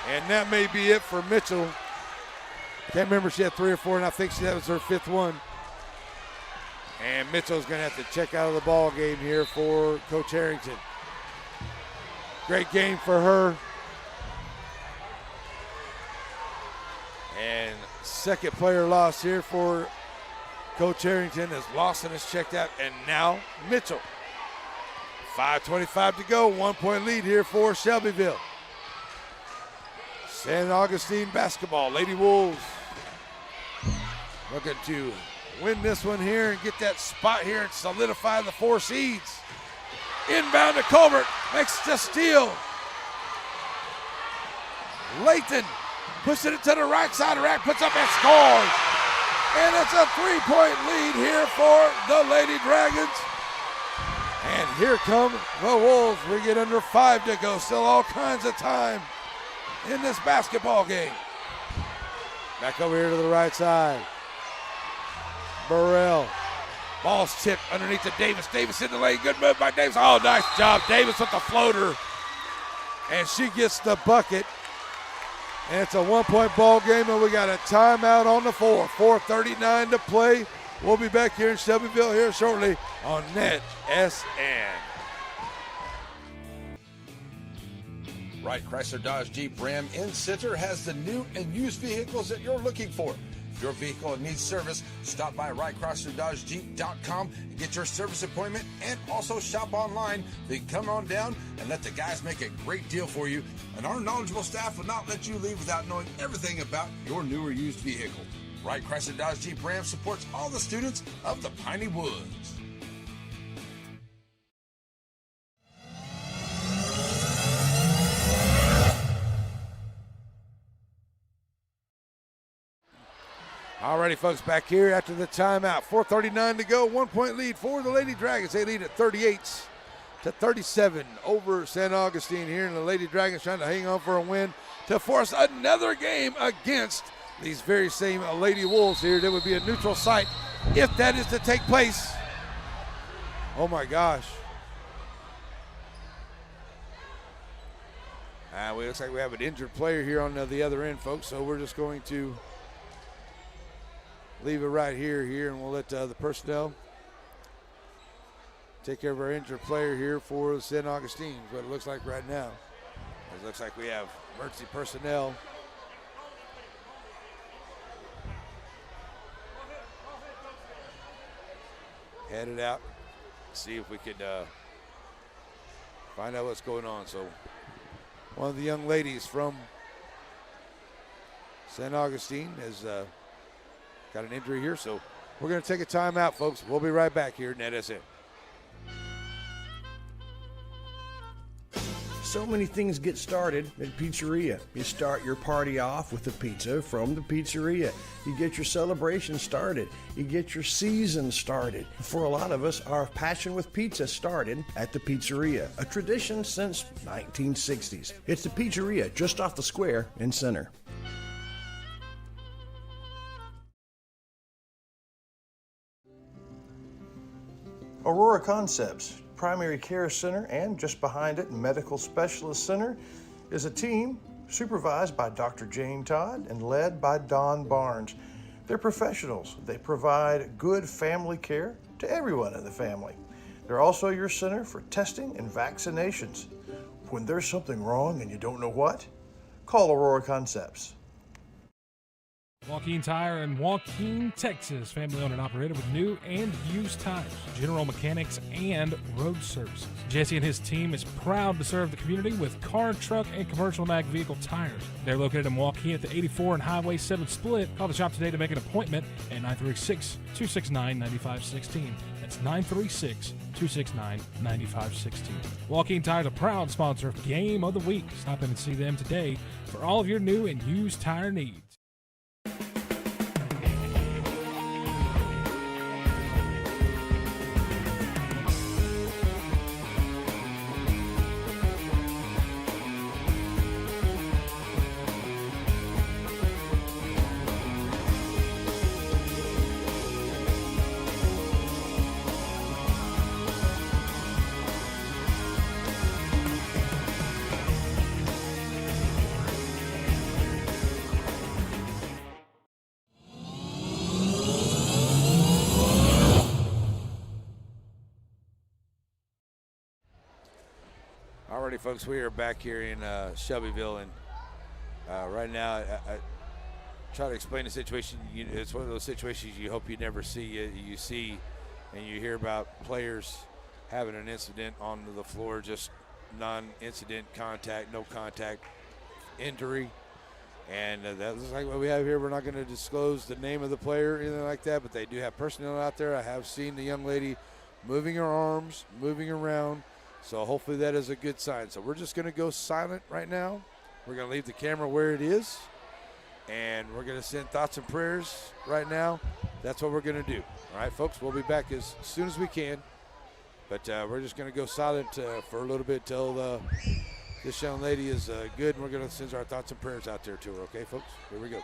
And that may be it for Mitchell. Can't remember if she had 3 or 4, and I think that was her 5th one. And Mitchell's going to have to check out of the ball game here for Coach Harrington. Great game for her. And second player lost here for Coach Harrington as Lawson is checked out. And now Mitchell. 5:25 to go. 1-point lead here for Shelbyville. San Augustine basketball. Lady Wolves looking to win this one here and get that spot here and solidify the 4 seeds. Inbound to Colbert. Makes the steal. Lathan pushes it to the right side of the rack. Puts up and scores. And it's a 3-point lead here for the Lady Dragons. And here come the Wolves. We get under 5 to go. Still all kinds of time in this basketball game. Back over here to the right side. Burrell. Ball's tipped underneath to Davis. Davis in the lane. Good move by Davis. Oh, nice job. Davis with the floater. And she gets the bucket. And it's a 1-point ball game, and we got a timeout on the floor. 4:39 to play. We'll be back here in Shelbyville here shortly on Net SN. Wright Chrysler Dodge Jeep Ram in Center has the new and used vehicles that you're looking for. If your vehicle needs service, stop by WrightChryslerDodgeJeep.com and get your service appointment, and also shop online. Then come on down and let the guys make a great deal for you. And our knowledgeable staff will not let you leave without knowing everything about your new or used vehicle. Wright Chrysler Dodge Jeep Ram supports all the students of the Piney Woods. Alrighty, folks, back here after the timeout. 4:39 to go. 1-point lead for the Lady Dragons. They lead at 38-37 over St. Augustine here, and the Lady Dragons trying to hang on for a win to force another game against these very same Lady Wolves here. That would be a neutral site if that is to take place. Oh my gosh. It looks like we have an injured player here on the other end, folks, so we're just going to leave it right here, and we'll let the personnel take care of our injured player here for St. Augustine, is what it looks like right now. It looks like we have emergency personnel headed out, see if we could find out what's going on. So one of the young ladies from St. Augustine has got an injury here, so we're going to take a timeout, folks. We'll be right back here at Net SN. So many things get started at Pizzeria. You start your party off with a pizza from the pizzeria. You get your celebration started. You get your season started. For a lot of us, our passion with pizza started at the Pizzeria, a tradition since 1960s. It's the Pizzeria just off the square in Center. Aurora Concepts Primary Care Center, and just behind it, Medical Specialist Center, is a team supervised by Dr. Jane Todd and led by Don Barnes. They're professionals. They provide good family care to everyone in the family. They're also your center for testing and vaccinations. When there's something wrong and you don't know what, call Aurora Concepts. Joaquin Tire in Joaquin, Texas. Family owned and operated with new and used tires, general mechanics, and road services. Jesse and his team is proud to serve the community with car, truck, and commercial and ag vehicle tires. They're located in Joaquin at the 84 and Highway 7 split. Call the shop today to make an appointment at 936-269-9516. That's 936-269-9516. Joaquin Tire is a proud sponsor of Game of the Week. Stop in and see them today for all of your new and used tire needs. Alrighty, folks, we are back here in Shelbyville, and right now I try to explain the situation. It's one of those situations you hope you never see. You see and you hear about players having an incident on the floor, just non-incident contact, no contact injury. And that looks like what we have here. We're not going to disclose the name of the player or anything like that, but they do have personnel out there. I have seen the young lady moving her arms, moving around, So hopefully that is a good sign. So we're just going to go silent right now. We're going to leave the camera where it is. And we're going to send thoughts and prayers right now. That's what we're going to do. All right, folks, we'll be back as soon as we can. But we're just going to go silent for a little bit till this young lady is good. And we're going to send our thoughts and prayers out there to her. Okay, folks? Here we go.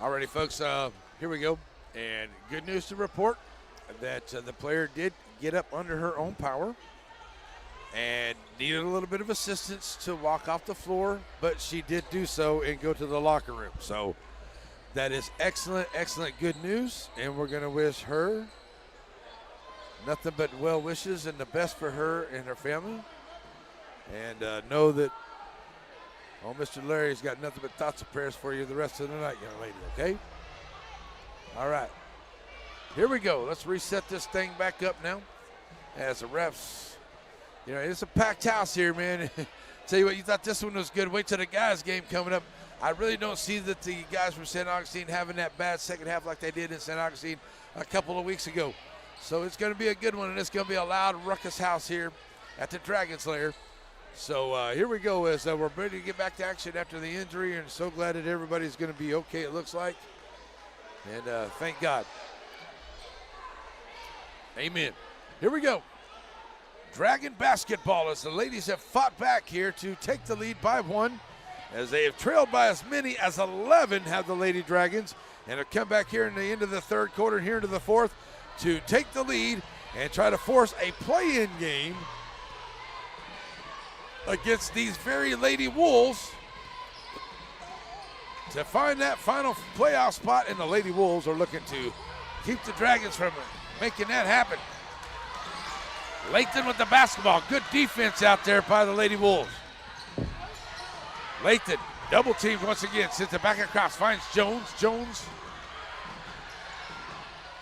All righty, folks, here we go. And good news to report that the player did get up under her own power and needed a little bit of assistance to walk off the floor, but she did do so and go to the locker room. So that is excellent, excellent good news, and we're going to wish her nothing but well wishes and the best for her and her family. And know that Mr. Larry's got nothing but thoughts and prayers for you the rest of the night, young lady, okay? All right. Here we go. Let's reset this thing back up now as the refs. You know, it's a packed house here, man. Tell you what, you thought this one was good. Wait till the guys' game coming up. I really don't see that the guys from St. Augustine having that bad second half like they did in St. Augustine a couple of weeks ago. So it's going to be a good one, and it's going to be a loud ruckus house here at the Dragon's Lair. So here we go as we're ready to get back to action after the injury, and so glad that everybody's going to be okay, it looks like. And thank God. Amen. Here we go. Dragon basketball as the ladies have fought back here to take the lead by one, as they have trailed by as many as 11 have the Lady Dragons, and have come back here in the end of the third quarter, here into the fourth, to take the lead and try to force a play-in game against these very Lady Wolves to find that final playoff spot, and the Lady Wolves are looking to keep the Dragons from making that happen. Lathan with the basketball. Good defense out there by the Lady Wolves. Lathan double teamed once again, sends it back across, finds Jones. Jones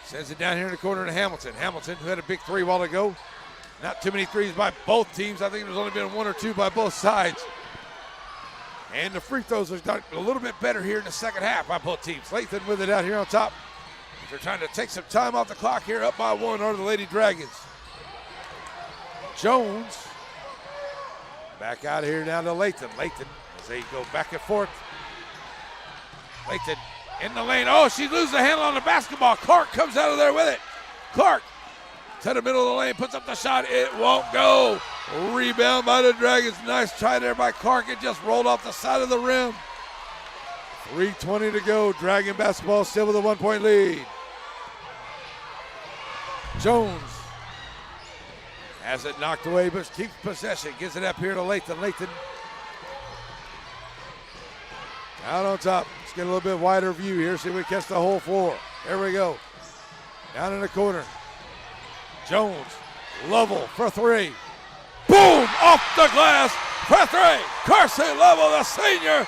sends it down here in the corner to Hamilton. Hamilton, who had a big three while ago. Not too many threes by both teams. I think there's only been one or two by both sides. And the free throws are done a little bit better here in the second half by both teams. Lathan with it out here on top. They're trying to take some time off the clock here. Up by one are the Lady Dragons. Jones Back out here now to Lathan. Lathan as they go back and forth. Lathan in the lane. Oh, she loses the handle on the basketball. Clark comes out of there with it. Clark to the middle of the lane, puts up the shot. It won't go. Rebound by the Dragons. Nice try there by Clark. It just rolled off the side of the rim. 3:20 to go. Dragon basketball still with a 1-point lead. Jones has it knocked away, but keeps possession. Gives it up here to Lathan. Lathan out on top. Let's get a little bit wider view here. See if we catch the whole floor. There we go. Down in the corner. Jones, Lovell for three. Boom! Off the glass for three. Carson Lovell, the senior,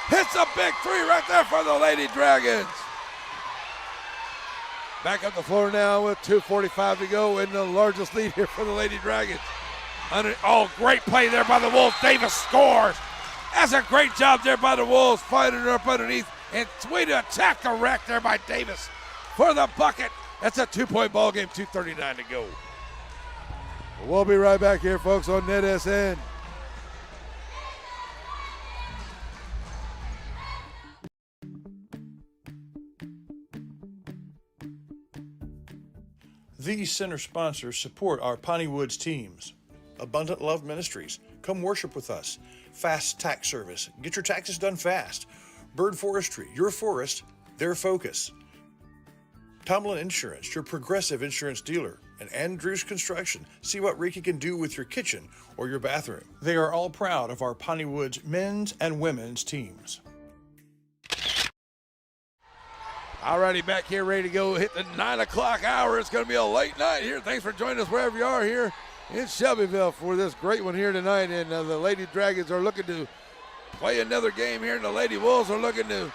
hits a big three right there for the Lady Dragons. Back up the floor now with 2:45 to go in the largest lead here for the Lady Dragons. Oh, great play there by the Wolves. Davis scores. That's a great job there by the Wolves, finding her up underneath. And way to attack the rack there by Davis for the bucket. That's a 2-point ball game, 2:39 to go. We'll be right back here, folks, on NetSN. These center sponsors support our Piney Woods teams. Abundant Love Ministries, come worship with us. Fast Tax Service, get your taxes done fast. Bird Forestry, your forest, their focus. Tomlin Insurance, your progressive insurance dealer. And Andrews Construction, see what Ricky can do with your kitchen or your bathroom. They are all proud of our Piney Woods men's and women's teams. Alrighty, back here, ready to go, hit the 9 o'clock hour. It's going to be a late night here. Thanks for joining us wherever you are here in Shelbyville for this great one here tonight. And the Lady Dragons are looking to play another game here, and the Lady Wolves are looking to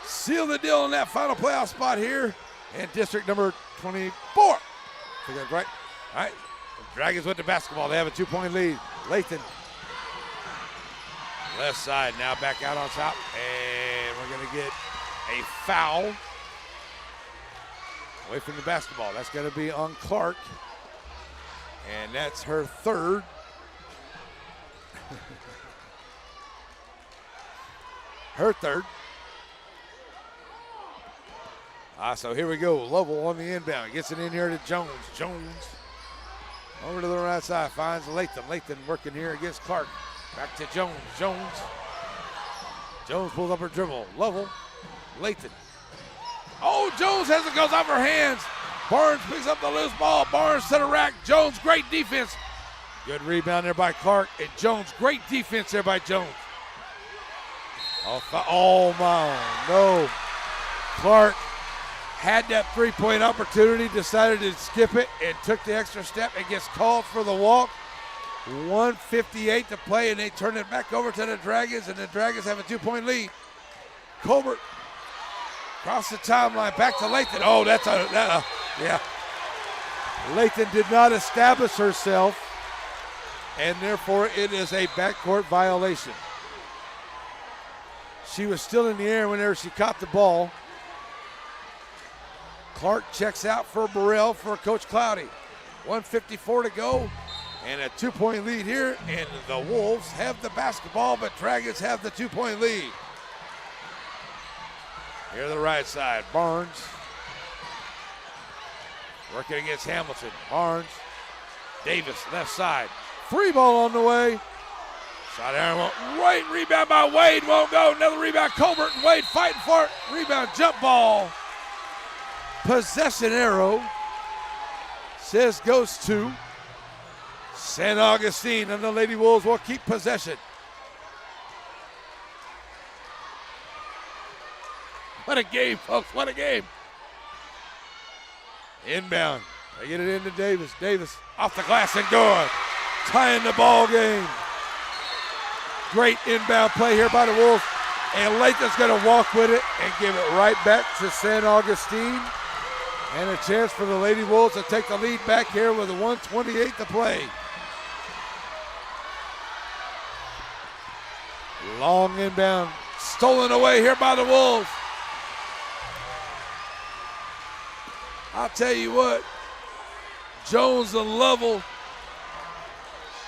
seal the deal in that final playoff spot here in district number 24. Think that's right? All right, the Dragons with the basketball. They have a 2-point lead. Lathan, left side, now back out on top, and we're going to get a foul away from the basketball. That's going to be on Clark, and that's her third. Her third. So here we go. Lovell on the inbound. Gets it in here to Jones. Jones over to the right side. Finds Lathan. Lathan working here against Clark. Back to Jones. Jones. Jones pulls up her dribble. Lovell. Lathan. Oh, Jones has it, goes off her hands. Barnes picks up the loose ball. Barnes to the rack. Jones, great defense. Good rebound there by Clark. And Jones, great defense there by Jones. Oh my, no. Clark had that three-point opportunity, decided to skip it, and took the extra step and gets called for the walk. 1:58 to play, and they turn it back over to the Dragons, and the Dragons have a 2-point lead. Colbert across the timeline, back to Lathan. Oh, yeah. Lathan did not establish herself, and therefore it is a backcourt violation. She was still in the air whenever she caught the ball. Clark checks out for Burrell for Coach Cloudy. 1:54 to go, and a 2-point lead here, and the Wolves have the basketball, but Dragons have the 2-point lead. Here to the right side, Barnes. Working against Hamilton. Barnes. Davis, left side. Free ball on the way. Shot Aaron won't. Right, rebound by Wade, won't go. Another rebound, Colbert and Wade fighting for it. Rebound, jump ball. Possession arrow. Says goes to St. Augustine, and the Lady Wolves will keep possession. What a game, folks, what a game. Inbound, they get it into Davis. Davis off the glass and good. Tying the ball game. Great inbound play here by the Wolves. And Lathan's gonna walk with it and give it right back to St. Augustine. And a chance for the Lady Wolves to take the lead back here with a 1:28 to play. Long inbound, stolen away here by the Wolves. I'll tell you what, Jones and Lovell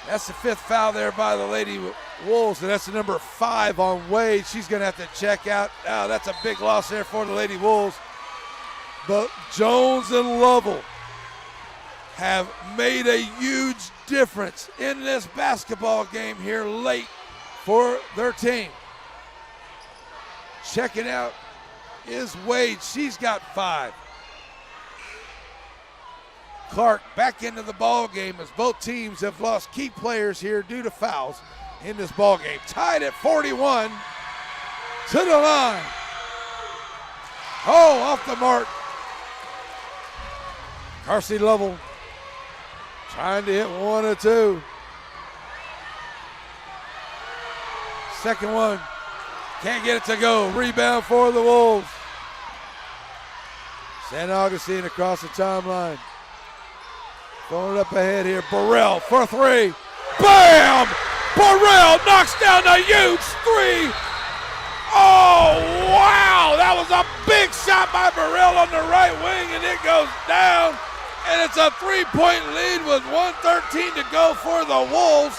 That's the 5th foul there by the Lady Wolves, and that's the number 5 on Wade. She's going to have to check out. Oh, that's a big loss there for the Lady Wolves. But Jones and Lovell have made a huge difference in this basketball game here late for their team. Checking out is Wade. She's got 5. Clark back into the ball game as both teams have lost key players here due to fouls in this ball game. Tied at 41 to the line. Oh, off the mark. Carsey Lovell trying to hit 1 or 2. Second one. Can't get it to go. Rebound for the Wolves. St. Augustine across the timeline. Throwing it up ahead here. Burrell for 3. Bam! Burrell knocks down a huge 3. Oh, wow! That was a big shot by Burrell on the right wing, and it goes down. And it's a 3-point lead with 1:13 to go for the Wolves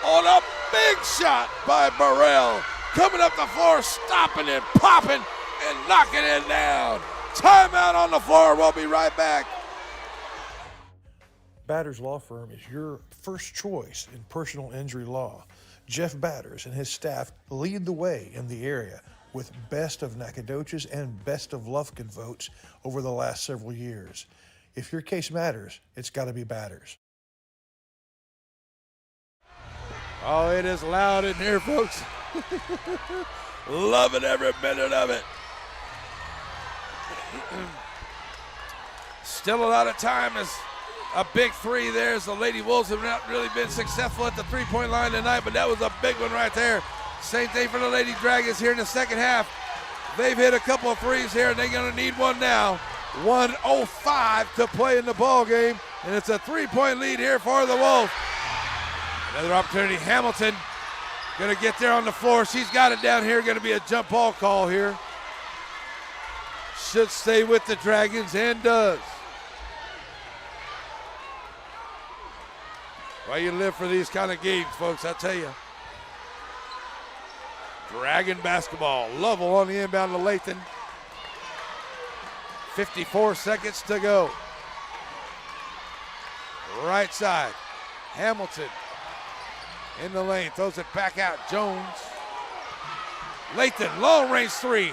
on a big shot by Burrell. Coming up the floor, stopping it, popping, and knocking it down. Timeout on the floor. We'll be right back. Batters Law Firm is your first choice in personal injury law. Jeff Batters and his staff lead the way in the area with best of Nacogdoches and best of Lufkin votes over the last several years. If your case matters, it's got to be Batters. Oh, it is loud in here, folks. Loving every minute of it. Still a lot of time as a big 3 there as the Lady Wolves have not really been successful at the 3-point line tonight, but that was a big one right there. Same thing for the Lady Dragons here in the second half. They've hit a couple of 3s here, and they're going to need one now. 1:05 to play in the ball game, and it's a 3-point lead here for the Wolves. Another opportunity. Hamilton going to get there on the floor. She's got it down here. Going to be a jump ball call here. Should stay with the Dragons, and does. Well, you live for these kind of games, folks, I tell you. Dragon basketball. Lovell on the inbound to Lathan. 54 seconds to go. Right side. Hamilton in the lane. Throws it back out. Jones. Lathan, long range 3.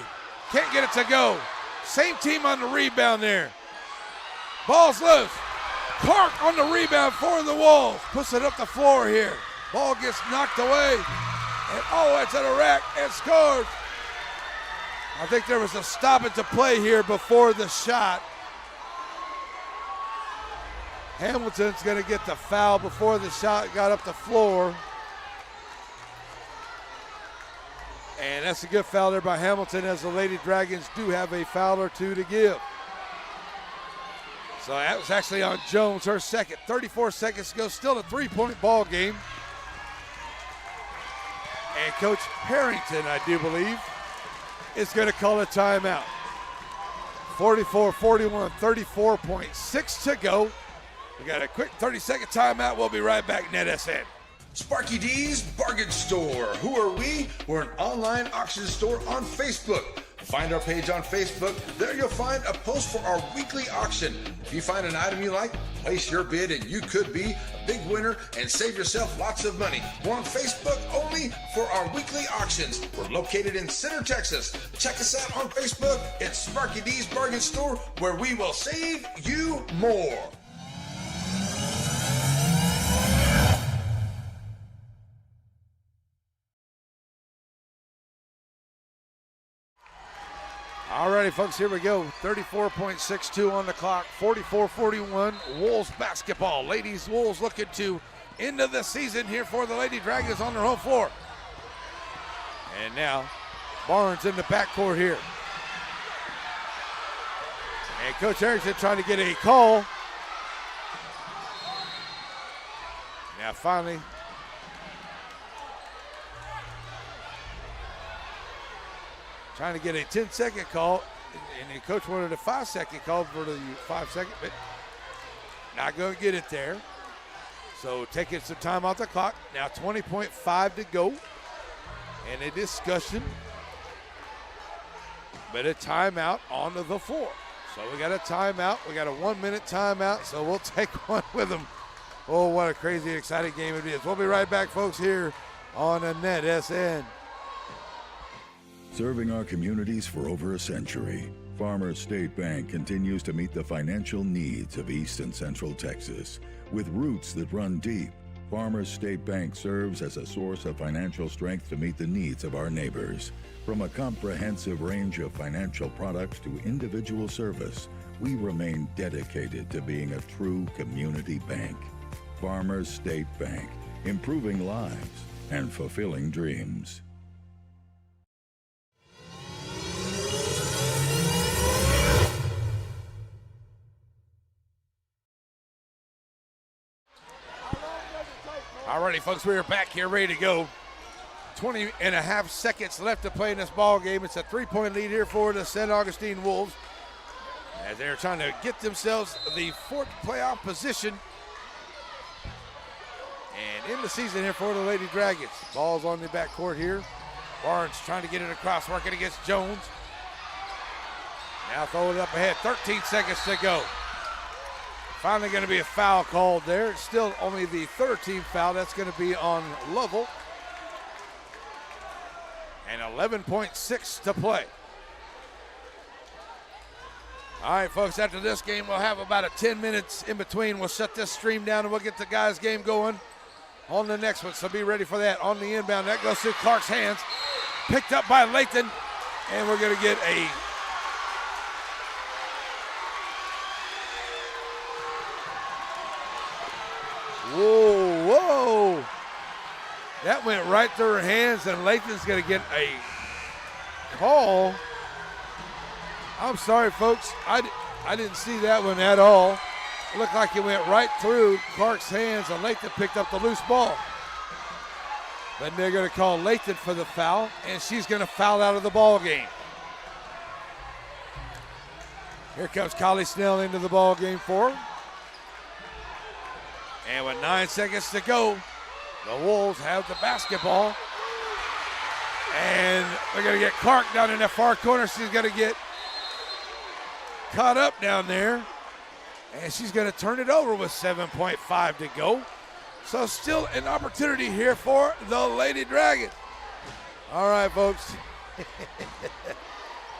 Can't get it to go. Same team on the rebound there. Ball's loose. Clark on the rebound for the Wolves. Puts it up the floor here. Ball gets knocked away. And it's at a rack and scores. I think there was a stoppage to play here before the shot. Hamilton's going to get the foul before the shot got up the floor. And that's a good foul there by Hamilton, as the Lady Dragons do have a foul or 2 to give. So that was actually on Jones, her second. 34 seconds to go, still a 3-point ball game. And Coach Harrington, I do believe, is going to call a timeout. 44-41, 34.6 to go. We got a quick 30-second timeout. We'll be right back, NetSN. Sparky D's Bargain Store. Who are we? We're an online auction store on Facebook. Find our page on Facebook. There you'll find a post for our weekly auction. If you find an item you like, place your bid and you could be a big winner and save yourself lots of money. We're on Facebook only for our weekly auctions. We're located in Center, Texas. Check us out on Facebook. It's Sparky D's Bargain Store, where we will save you more. All righty, folks, here we go. 34.62 on the clock, 44-41, Wolves basketball. Ladies Wolves looking to end of the season here for the Lady Dragons on their home floor. And now, Barnes in the backcourt here. And Coach Harrington trying to get a call. Now finally, trying to get a 10-second call, and the coach wanted a 5-second call for the 5-second, but not going to get it there. So taking some time off the clock. Now 20.5 to go. And a discussion. But a timeout on the floor. So we got a timeout. We got a 1 minute timeout. So we'll take one with them. Oh, what a crazy, exciting game it is. We'll be right back, folks, here on a Net SN. Serving our communities for over a century, Farmers State Bank continues to meet the financial needs of East and Central Texas. With roots that run deep, Farmers State Bank serves as a source of financial strength to meet the needs of our neighbors. From a comprehensive range of financial products to individual service, we remain dedicated to being a true community bank. Farmers State Bank, improving lives and fulfilling dreams. All righty, folks, we are back here ready to go. 20 and a half seconds left to play in this ball game. It's a 3-point lead here for the St. Augustine Wolves as they're trying to get themselves the fourth playoff position and in the season here for the Lady Dragons. Ball's on the backcourt here. Barnes trying to get it across, working against Jones. Now throw it up ahead, 13 seconds to go. Finally going to be a foul called there. It's still only the third team foul. That's going to be on Lovell. And 11.6 to play. All right, folks, after this game, we'll have about a 10 minutes in between. We'll shut this stream down and we'll get the guys' game going on the next one. So be ready for that on the inbound. That goes through Clark's hands. Picked up by Lathan. And we're going to get a whoa. That went right through her hands, and Lathan's going to get a call. I'm sorry, folks. I didn't see that one at all. It looked like it went right through Clark's hands, and Lathan picked up the loose ball. But they're going to call Lathan for the foul, and she's going to foul out of the ball game. Here comes Kylie Snell into the ball game for her. And with 9 seconds to go, the Wolves have the basketball. And they're going to get Clark down in that far corner. She's going to get caught up down there. And she's going to turn it over with 7.5 to go. So still an opportunity here for the Lady Dragon. All right, folks.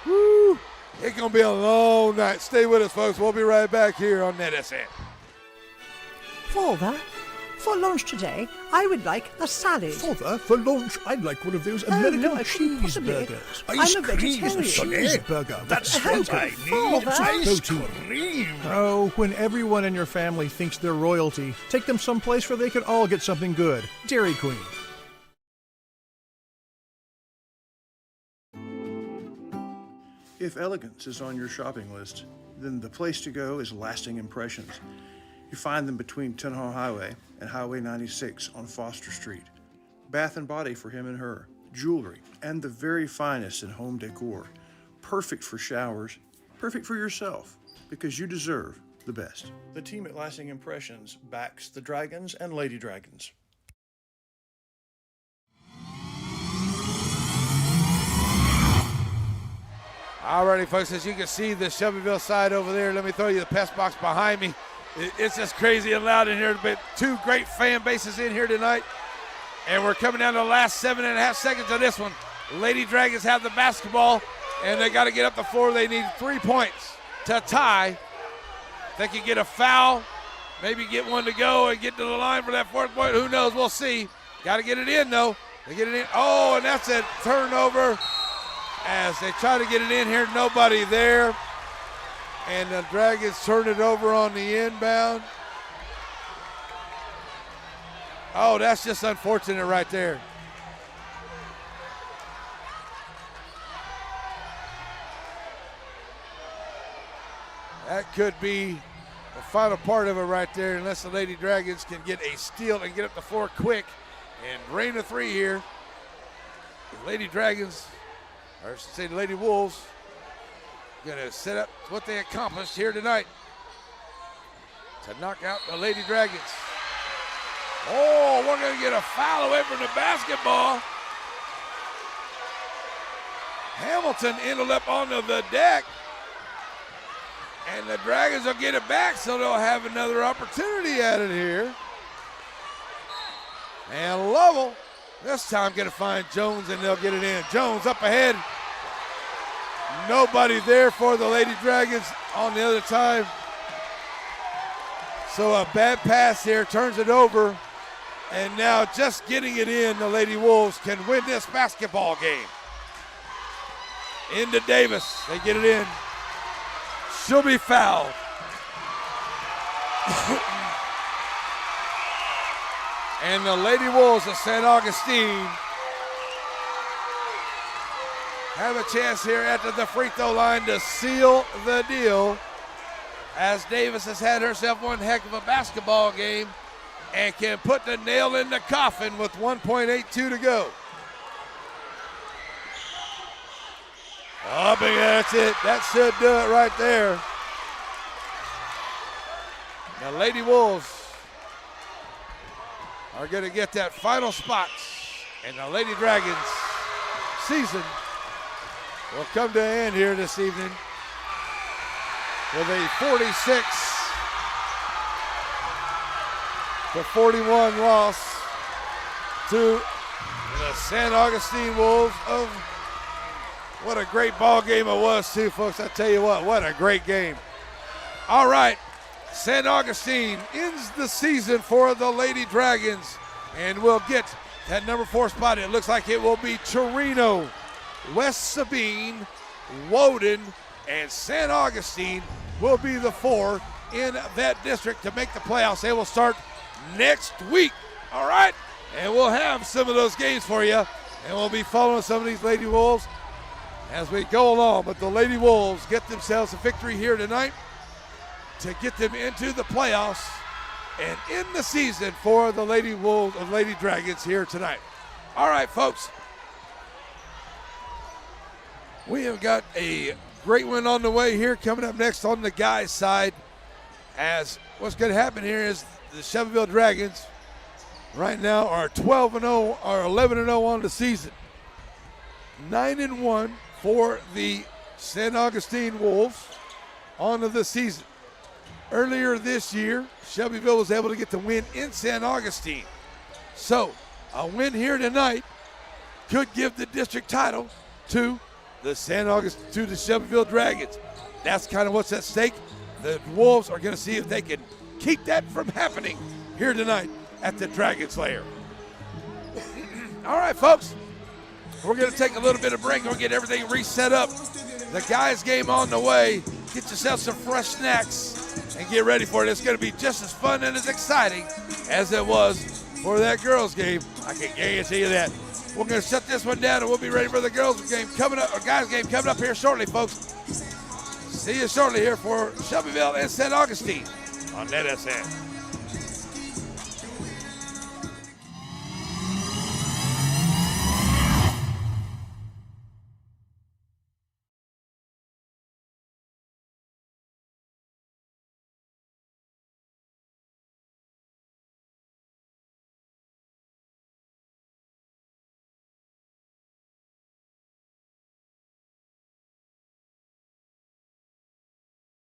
Woo. It's going to be a long night. Stay with us, folks. We'll be right back here on NetSN. Father, for lunch today, I would like a salad. Father, for lunch, I'd like one of those American no, I couldn't possibly. cheeseburgers. I'm a vegetarian. Cheeseburger. That's what I need. Father. Ice cream. Oh, when everyone in your family thinks they're royalty, take them someplace where they can all get something good. Dairy Queen. If elegance is on your shopping list, then the place to go is Lasting Impressions. You find them between Tunhaw Highway and Highway 96 on Foster Street. Bath and body for him and her, jewelry, and the very finest in home decor. Perfect for showers, perfect for yourself, because you deserve the best. The team at Lasting Impressions backs the Dragons and Lady Dragons. All righty, folks, as you can see the Shelbyville side over there, let me throw you the press box behind me. It's just crazy and loud in here, but two great fan bases in here tonight. And we're coming down to the last 7.5 seconds of this one. Lady Dragons have the basketball, and they got to get up the floor. They need 3 points to tie. They can get a foul, maybe get one to go and get to the line for that fourth point. Who knows? We'll see. Got to get it in, though. They get it in. Oh, and that's a turnover as they try to get it in here. Nobody there. And the Dragons turn it over on the inbound. Oh, that's just unfortunate right there. That could be the final part of it right there, unless the Lady Dragons can get a steal and get up the floor quick and rain a three here. The Lady Dragons, or I should say the Lady Wolves, gonna set up what they accomplished here tonight to knock out the Lady Dragons. Oh, we're going to get a foul away from the basketball. Hamilton ended up onto the deck. And the Dragons will get it back, so they'll have another opportunity at it here. And Lovell, this time going to find Jones, and they'll get it in. Jones up ahead. Nobody there for the Lady Dragons on the other time. So a bad pass here, turns it over. And now just getting it in, the Lady Wolves can win this basketball game. Into Davis, they get it in. She'll be fouled. And the Lady Wolves of St. Augustine have a chance here at the free throw line to seal the deal, as Davis has had herself one heck of a basketball game and can put the nail in the coffin with 1.82 to go. Oh, big, that's it. That should do it right there. The Lady Wolves are going to get that final spot, and the Lady Dragons season will come to an end here this evening with a 46-41 loss to the St. Augustine Wolves of. What a great ball game it was, too, folks. I tell you what a great game. All right, St. Augustine ends the season for the Lady Dragons, and we'll get that number 4 spot. It looks like it will be Torino, West Sabine, Woden, and St. Augustine will be the 4 in that district to make the playoffs. They will start next week, all right? And we'll have some of those games for you, and we'll be following some of these Lady Wolves as we go along. But the Lady Wolves get themselves a victory here tonight to get them into the playoffs and end the season for the Lady Wolves of Lady Dragons here tonight. All right, folks. We have got a great one on the way here coming up next on the guys' side. As what's going to happen here is the Shelbyville Dragons right now are 12-0 or 11-0 on the season. 9-1 for the St. Augustine Wolves on to the season. Earlier this year, Shelbyville was able to get the win in St. Augustine. So a win here tonight could give the district title to the the Shelbyville Dragons. That's kind of what's at stake. The Wolves are going to see if they can keep that from happening here tonight at the Dragon's Lair. All right, folks. We're going to take a little bit of break. We'll get everything reset up. The guys' game on the way. Get yourself some fresh snacks and get ready for it. It's going to be just as fun and as exciting as it was for that girls' game. I can guarantee you that. We're going to shut this one down, and we'll be ready for the girls' game coming up, or guys' game coming up here shortly, folks. See you shortly here for Shelbyville and St. Augustine on NetSN.